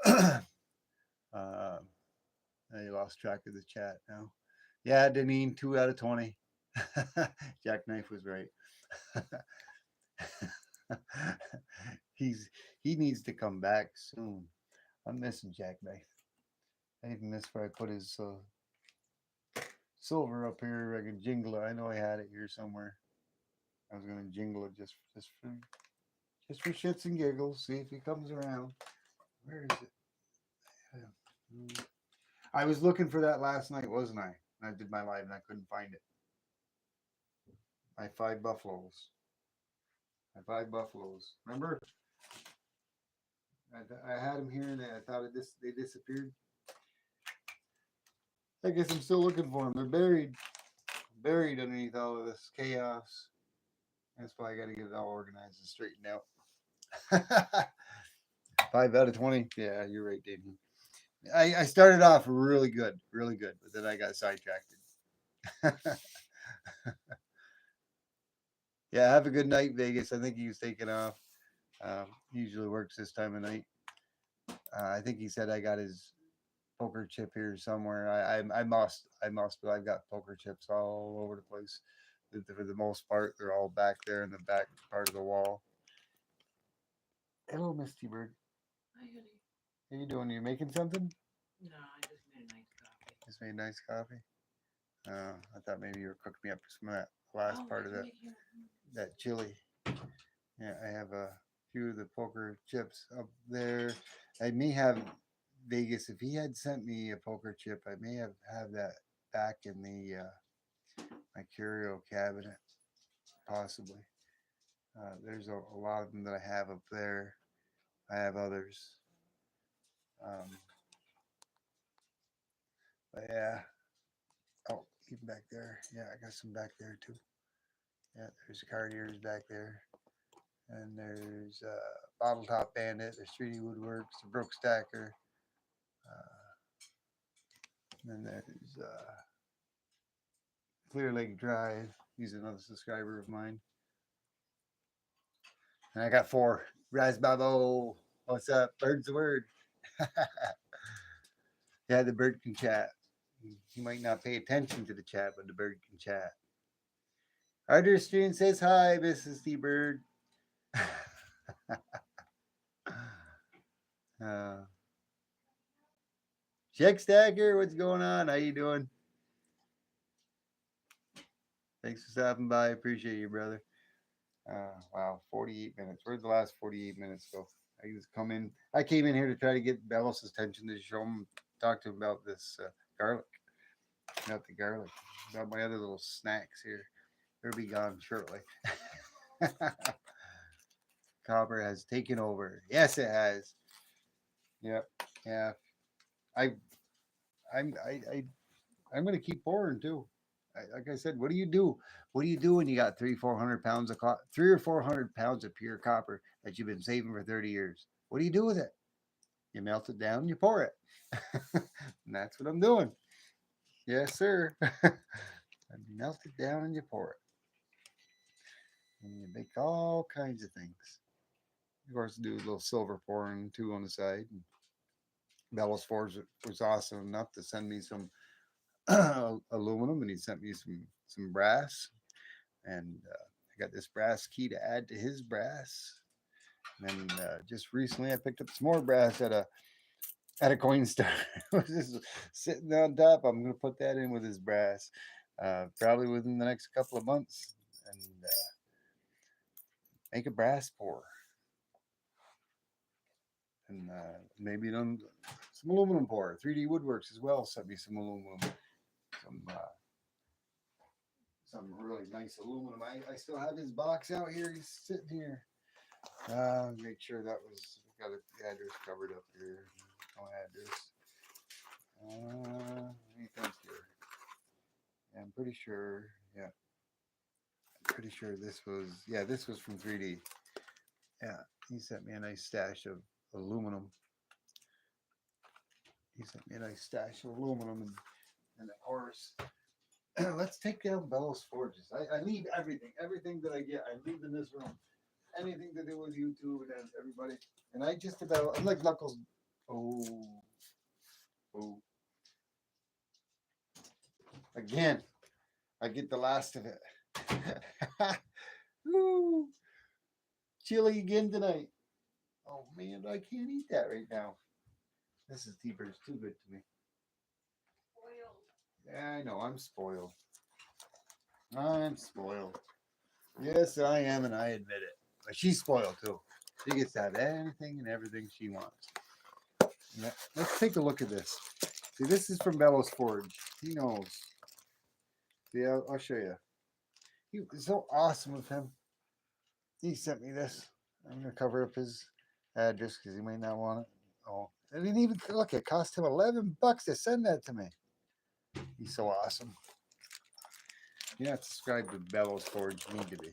uh, I lost track of the chat now. Yeah, Deneen, 2 out of 20. Jackknife was right. He needs to come back soon. I'm missing Jackknife. I even miss where I put his silver up here. I could jingle it. I know I had it here somewhere. I was gonna jingle it just for shits and giggles. See if he comes around. Where is it? I was looking for that last night, wasn't I? I did my live and I couldn't find it. My 5 buffaloes. My 5 buffaloes. Remember? I had them here and I thought they disappeared. I guess I'm still looking for them. They're buried underneath all of this chaos. That's why I got to get it all organized and straightened out. 5 out of 20. Yeah, you're right, David. I started off really good, but then I got sidetracked. Yeah, have a good night, Vegas. I think he was taking off. He usually works this time of night. I think he said I got his poker chip here somewhere. I must, but I've got poker chips all over the place. For the most part, they're all back there in the back part of the wall. Hello, Misty Bird. Hi, honey. How you doing? You making something? No, I just made a nice coffee. Just made nice coffee. I thought maybe you were cooking me up some of that last part of that chili. Yeah, I have a few of the poker chips up there. I may have Vegas. If he had sent me a poker chip, I may have that back in the my curio cabinet, possibly. There's a lot of them that I have up there. I have others. Um, but yeah. Oh, even back there. Yeah, I got some back there too. Yeah, there's Cartier's back there. And there's Bottle Top Bandit. There's 3D Woodworks, the Brook Stacker. And then there's Clear Lake Drive. He's another subscriber of mine. And I got 4. Raz Babo. What's up? Bird's the word. Yeah, the bird can chat. He might not pay attention to the chat, but the bird can chat. Arthur Stream says hi, Mrs. T Bird. Check Stacker, what's going on? How you doing? Thanks for stopping by. Appreciate you, brother. Wow, 48 minutes. Where'd the last 48 minutes go? I just come in. I came in here to try to get Bellos' attention to show him, talk to him about this garlic. Not the garlic. About my other little snacks here. They'll be gone shortly. Copper has taken over. Yes, it has. Yep. Yeah. I I'm gonna keep pouring too. Like I said, what do you do? What do you do when you got 300-400 pounds of 300 or 400 pounds of pure copper that you've been saving for 30 years? What do you do with it? You melt it down, you pour it. And that's what I'm doing. Yes, sir. I melt it down and you pour it. And you make all kinds of things. Of course, do a little silver pouring too on the side. And Bellows Forge was awesome enough to send me some aluminum, and he sent me some brass, and I got this brass key to add to his brass. And then just recently, I picked up some more brass at a coin store. It was just sitting on top. I'm gonna put that in with his brass, probably within the next couple of months, and make a brass pour. And maybe some aluminum pour. 3D Woodworks as well sent me some aluminum, some really nice aluminum. I still have his box out here. He's sitting here. Make sure that was got the address covered up here. No address. Let me think here. Yeah, I'm pretty sure. Yeah, I'm pretty sure this was from 3D. Yeah, he sent me a nice stash of aluminum. He sent me a nice stash of aluminum, and of course, let's take down Bellows Forges. I leave everything that I get. I leave in this room. Anything to do with YouTube and everybody. And I just about, I'm like Knuckles. Oh, oh. Again, I get the last of it. Woo. Chili again tonight. Oh man, I can't eat that right now. This is T-Bird's too good to me. Yeah, I know, I'm spoiled. I'm spoiled. Yes, I am, and I admit it. But she's spoiled too. She gets to have anything and everything she wants. Let's take a look at this. See, this is from Bellows Forge. He knows. See, I'll show you. He was so awesome with him. He sent me this. I'm gonna cover up his address because he might not want it. Oh, I didn't even look. It cost him $11 to send that to me. He's so awesome. You're not subscribed to Bellows Forge. You need to be.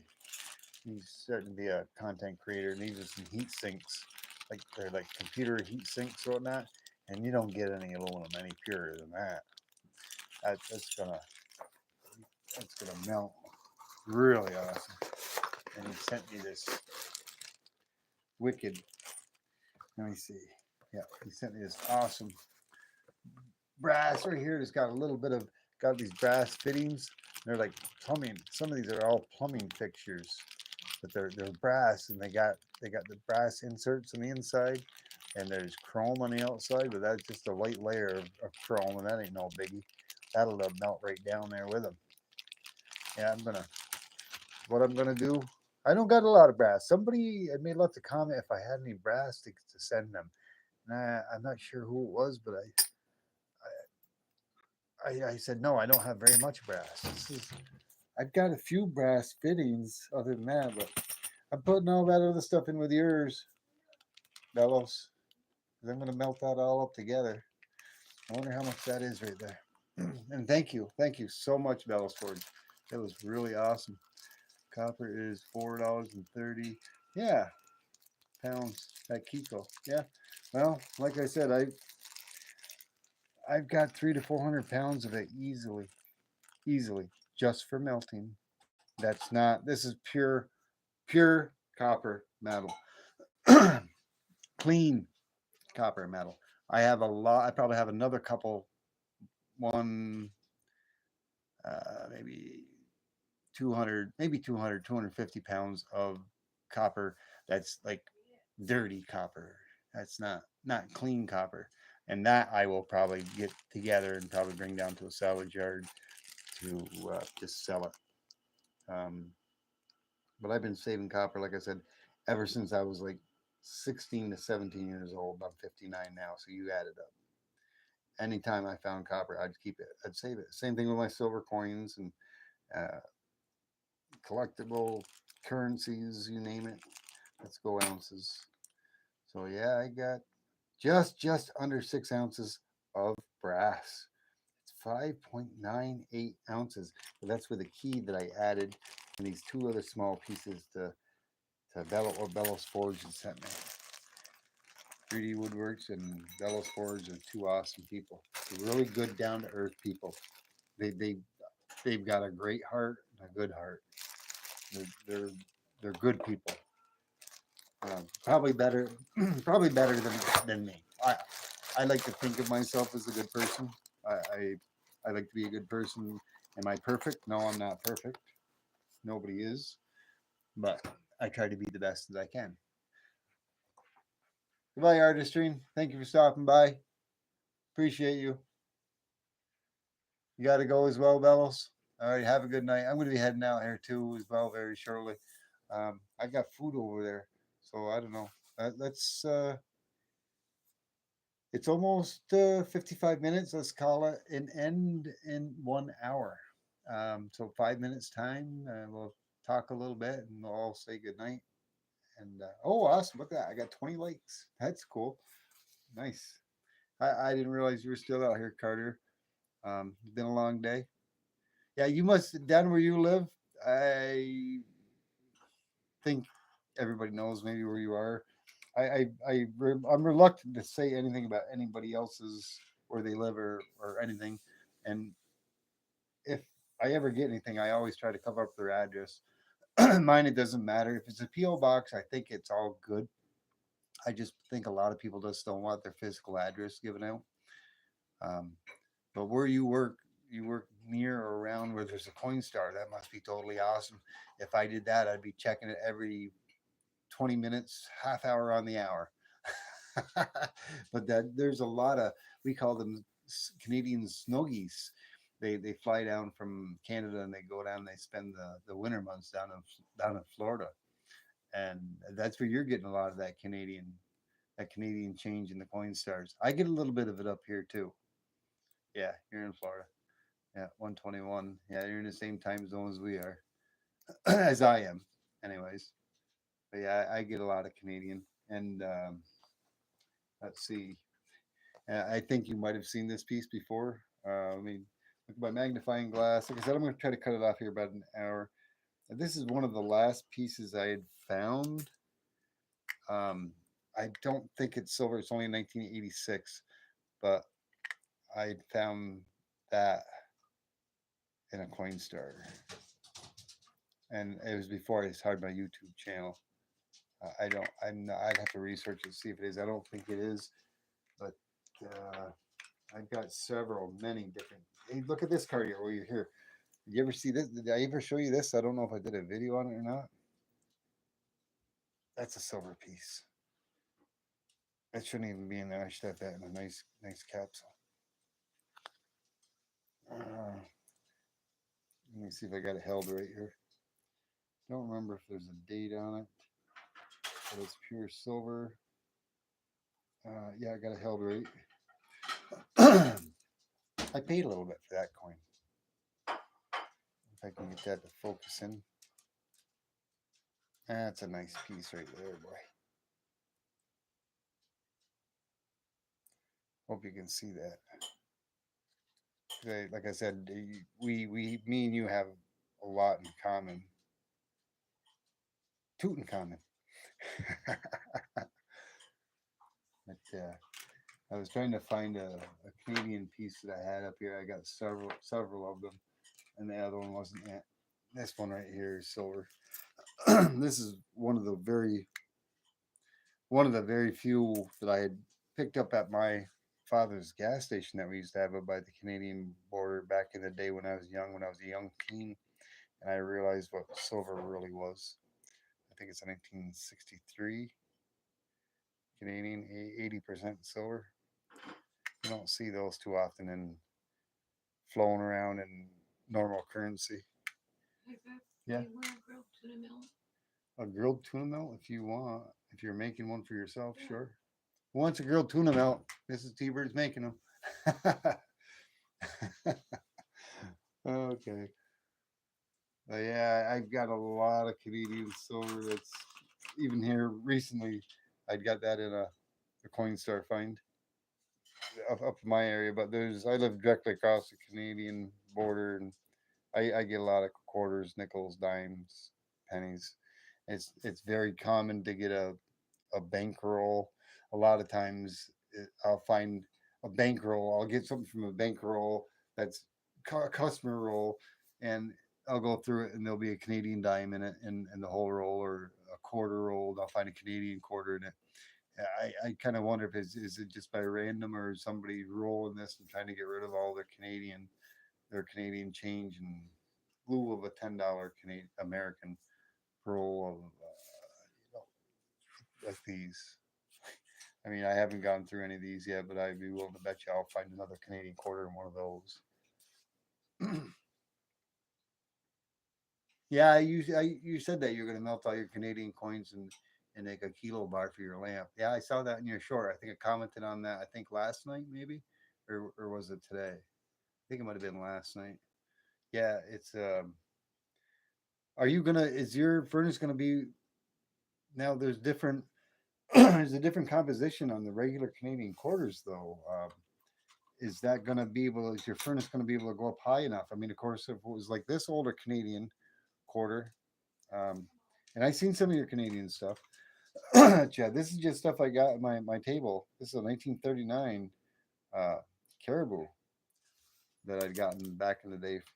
He's starting to be a content creator, and these are some heat sinks. Like they're like computer heat sinks or whatnot. And you don't get any aluminum any purer than that. That's gonna melt. Really awesome. And he sent me this wicked. Let me see. Yeah, he sent me this awesome brass right here. It's got a little bit of these brass fittings. They're like plumbing. Some of these are all plumbing fixtures, but they're brass, and they got the brass inserts on the inside, and there's chrome on the outside. But that's just a light layer of chrome, and that ain't no biggie. That'll melt right down there with them. Yeah, what I'm gonna do. I don't got a lot of brass. Somebody had made lots of comment if I had any brass to send them. And I'm not sure who it was, but I said no, I don't have very much brass. I've got a few brass fittings other than that, but I'm putting all that other stuff in with yours, Bellows. I'm gonna melt that all up together. I wonder how much that is right there. And thank you so much, Bellows Forge. That was really awesome. Copper is $4.30. Yeah, pounds at Kiko. Yeah. Well, like I said, I've got 300 to 400 pounds of it easily, just for melting. That's not. This is pure copper metal, clean copper metal. I have a lot. I probably have another couple, maybe 200, maybe 200, 250 pounds of copper. That's like dirty copper. That's not clean copper. And that I will probably get together and probably bring down to a salvage yard to just sell it. But I've been saving copper, like I said, ever since I was like 16 to 17 years old. I'm 59 now, so you add it up. Anytime I found copper, I'd keep it. I'd save it. Same thing with my silver coins and uh, collectible currencies, you name it. Let's go ounces. So yeah, I got just under 6 ounces of brass. It's 5.98 ounces. But that's with a key that I added and these two other small pieces to Bellows Forge and sent me. 3D Woodworks and Bellows Forge are two awesome people. They're really good, down to earth people. They've got a great heart and a good heart. They're good people. Probably better than me. I like to think of myself as a good person. I like to be a good person. Am I perfect? No, I'm not perfect. Nobody is, but I try to be the best that I can. Goodbye, Artistry. Thank you for stopping by. Appreciate you. You got to go as well, Bellows. All right, have a good night. I'm going to be heading out here too as well very shortly. I got food over there, so I don't know. Let's. It's almost 55 minutes. Let's call it an end in 1 hour. So 5 minutes time. We'll talk a little bit and we'll all say good night. And oh, awesome! Look at that. I got 20 likes. That's cool. Nice. I didn't realize you were still out here, Carter. It's been a long day. Yeah, you must down where you live. I think everybody knows maybe where you are. I'm reluctant to say anything about anybody else's where they live or anything. And if I ever get anything, I always try to cover up their address. Mine, it doesn't matter if it's a PO box. I think it's all good. I just think a lot of people just don't want their physical address given out. Um, but where you work near or around where there's a Coinstar. That must be totally awesome. If I did that, I'd be checking it every 20 minutes, half hour on the hour. But that there's a lot of, we call them Canadian snow geese. They fly down from Canada and they go down. And they spend the winter months down in Florida, and that's where you're getting a lot of that Canadian change in the Coinstars. I get a little bit of it up here too. Yeah, you're in Florida. Yeah, 121. Yeah, you're in the same time zone as we are, as I am, anyways. But yeah, I get a lot of Canadian, and let's see. I think you might have seen this piece before. I mean, look at my magnifying glass. Like I said, I'm going to try to cut it off here about an hour. This is one of the last pieces I had found. Um, I don't think it's silver. It's only 1986, but I found that in a Coinstar, and it was before I started my YouTube channel. I don't. I'd have to research it to see if it is. I don't think it is, but I've got many different. Hey, look at this card here. While you're here, did you ever see this? Did I ever show you this? I don't know if I did a video on it or not. That's a silver piece. That shouldn't even be in there. I should have that in a nice capsule. Let me see if I got it held right here. Don't remember if there's a date on it, but it's pure silver. Yeah, I got it held right. I paid a little bit for that coin. If I can get that to focus in. That's a nice piece right there, boy. Hope you can see that. Like I said, me and you have a lot in common. Tutankhamun. But I was trying to find a Canadian piece that I had up here. I got several of them, and the other one wasn't yet. This one right here is silver. This is one of the very few that I had picked up at my father's gas station that we used to have up by the Canadian border back in the day when I was young, when I was a young teen, and I realized what silver really was. I think it's a 1963 Canadian, 80% silver. You don't see those too often in flowing around in normal currency. Yeah. You want a grilled tuna melt? A grilled tuna melt if you want. If you're making one for yourself, sure. Who wants a grilled tuna melt? Mrs. T-Bird's making them. Okay. Yeah, I've got a lot of Canadian silver that's even here recently. I'd got that in a Coinstar find up in my area, but I live directly across the Canadian border, and I get a lot of quarters, nickels, dimes, pennies. It's very common to get a bankroll. A lot of times I'll find a bankroll. I'll get something from a bankroll that's a customer roll, and I'll go through it, and there'll be a Canadian dime in it, and the whole roll, or a quarter roll. I'll find a Canadian quarter in it. I kind of wonder if is it just by random, or is somebody rolling this and trying to get rid of all their Canadian change in lieu of a $10 Canadian American roll of like these. I mean, I haven't gone through any of these yet, but I'd be willing to bet you I'll find another Canadian quarter in one of those. Yeah, you said that you're going to melt all your Canadian coins and make a kilo bar for your lamp. Yeah, I saw that in your short. I think I commented on that. I think last night maybe, or was it today? I think it might have been last night. Yeah, it's. Are you gonna? Is your furnace gonna be? Now there's different. There's a different composition on the regular Canadian quarters, though. Is that going to be able? Is your furnace going to be able to go up high enough? I mean, of course, if it was like this older Canadian quarter, and I've seen some of your Canadian stuff. Chad, this is just stuff I got at my table. This is a 1939 Caribou that I'd gotten back in the day for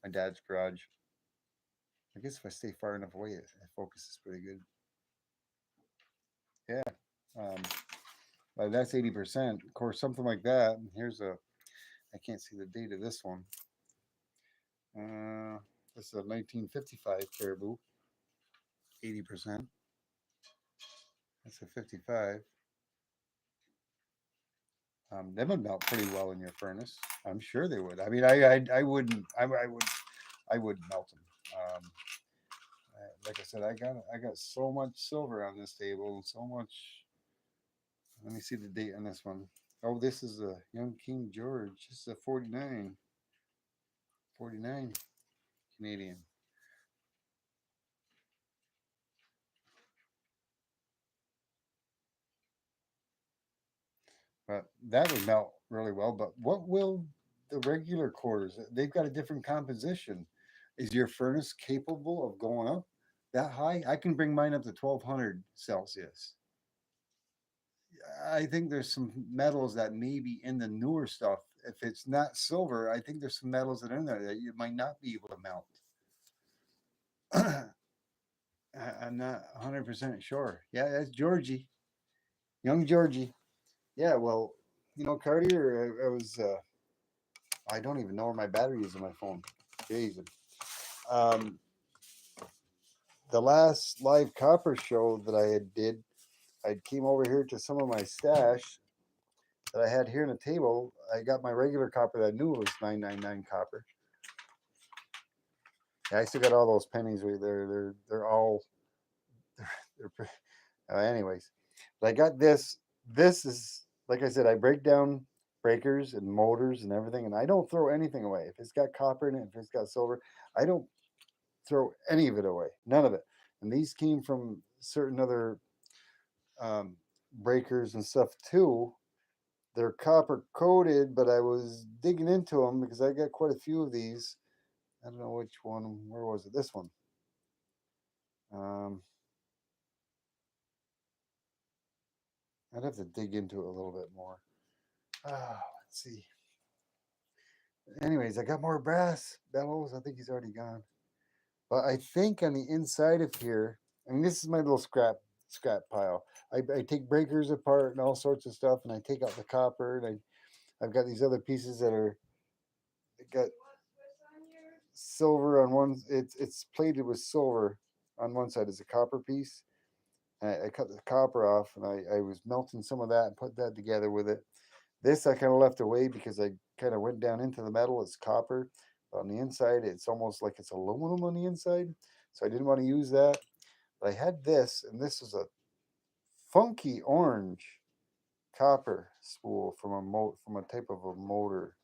my dad's garage. I guess if I stay far enough away, it focuses pretty good. Yeah. Um, but that's 80%. Of course, something like that. Here's a, I can't see the date of this one. Uh, this is a 1955 Caribou, 80%. That's a 55. They would melt pretty well in your furnace. I'm sure they would. I mean, I wouldn't. I wouldn't melt them. Like I said, I got so much silver on this table, so much. Let me see the date on this one. Oh, this is a young King George. This is a 49. 49 Canadian. But that would melt really well. But what will the regular quarters? They've got a different composition. Is your furnace capable of going up that high? I can bring mine up to 1200 Celsius. I think there's some metals that may be in the newer stuff. If it's not silver, I think there's some metals that are in there that you might not be able to melt. I'm not 100% sure. Yeah, that's Georgie, young Georgie. Yeah, well, Cartier, I was, I don't even know where my battery is on my phone. Jesus. Um, the last live copper show that I did, I came over here to some of my stash that I had here on the table. I got my regular copper that I knew was 999 copper. Yeah, I still got all those pennies right there. They're all they're anyways. But I got this. This is like I said. I break down breakers and motors and everything, and I don't throw anything away. If it's got copper in it, if it's got silver, I don't throw any of it away. None of it. And these came from certain other um, breakers and stuff too. They're copper coated, but I was digging into them because I got quite a few of these. I don't know which one. Where was it? This one. Um, I'd have to dig into it a little bit more. Let's see. Anyways, I got more brass bellows. I think he's already gone. But I think on the inside of here, I mean, this is my little scrap pile. I take breakers apart and all sorts of stuff, and I take out the copper, and I've got these other pieces that are got silver on one. It's plated with silver on one side. It's a copper piece. And I cut the copper off, and I was melting some of that and put that together with it. This I kind of left away because I kind of went down into the metal. It's copper. But on the inside, it's almost like it's aluminum on the inside. So I didn't want to use that. But I had this, and this is a funky orange copper spool from from a type of a motor.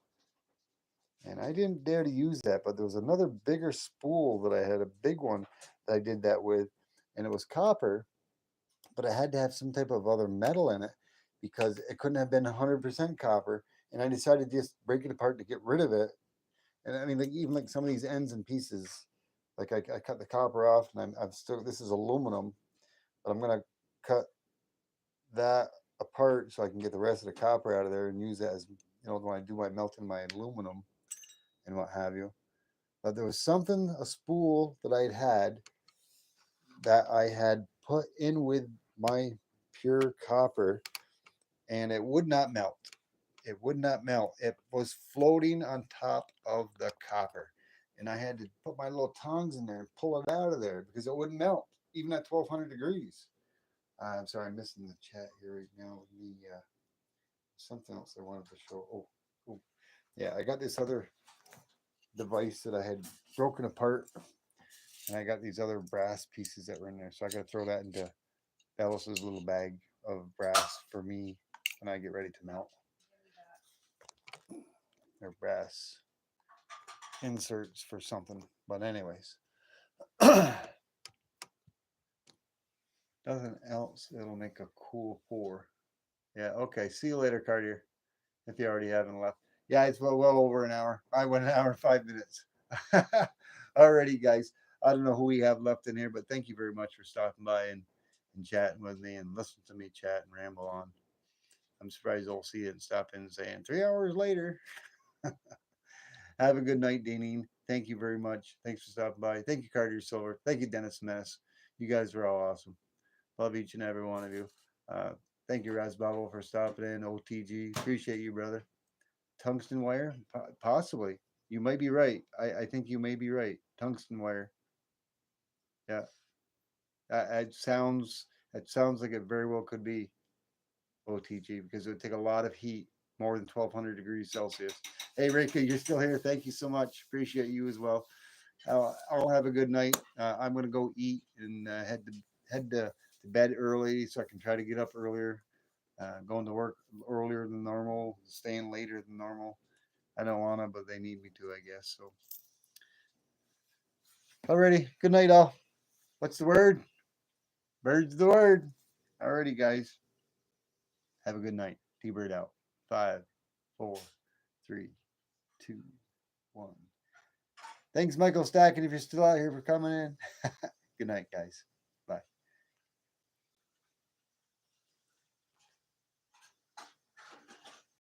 And I didn't dare to use that, but there was another bigger spool that I had, a big one that I did that with, and it was copper, but I had to have some type of other metal in it because it couldn't have been 100% copper. And I decided to just break it apart to get rid of it. And I mean, like even like some of these ends and pieces, like I cut the copper off, and I'm still, this is aluminum, but I'm gonna cut that apart so I can get the rest of the copper out of there and use that as when I do my melting my aluminum and what have you. But there was something, a spool that had that I had put in with my pure copper, and it would not melt. It would not melt. It was floating on top of the copper. And I had to put my little tongs in there and pull it out of there because it wouldn't melt, even at 1200 degrees. I'm sorry, I'm missing the chat here right now. The something else I wanted to show. Oh, yeah, I got this other device that I had broken apart, and I got these other brass pieces that were in there. So I got to throw that into Bellis's little bag of brass for me when I get ready to melt. They're brass inserts for something. But anyways, nothing else. It'll make a cool pour. Yeah. Okay. See you later, Cartier. If you already haven't left. Yeah, it's well over an hour. I went an hour and 5 minutes. Alrighty, guys. I don't know who we have left in here, but thank you very much for stopping by and chatting with me and listening to me chat and ramble on. I'm surprised they'll see it and stop in and saying 3 hours later. Have a good night, Danine. Thank you very much. Thanks for stopping by. Thank you, Carter Silver. Thank you, Dennis Mess. You guys were all awesome. Love each and every one of you. Thank you, Raz Bubble, for stopping in. OTG. Appreciate you, brother. Tungsten wire? Possibly. You might be right. I think you may be right. Tungsten wire. Yeah. It sounds like it very well could be OTG because it would take a lot of heat, more than 1200 degrees Celsius. Hey, Rika, you're still here. Thank you so much. Appreciate you as well. I'll have a good night. I'm going to go eat and head to bed early so I can try to get up earlier. Going to work earlier than normal, staying later than normal. I don't want to, but they need me to, I guess. So, alrighty. Good night, all. What's the word? Bird's the word. Alrighty, guys. Have a good night. T-Bird out. 5, 4, 3, 2, 1. Thanks, Michael Stacken, if you're still out here for coming in. Good night, guys.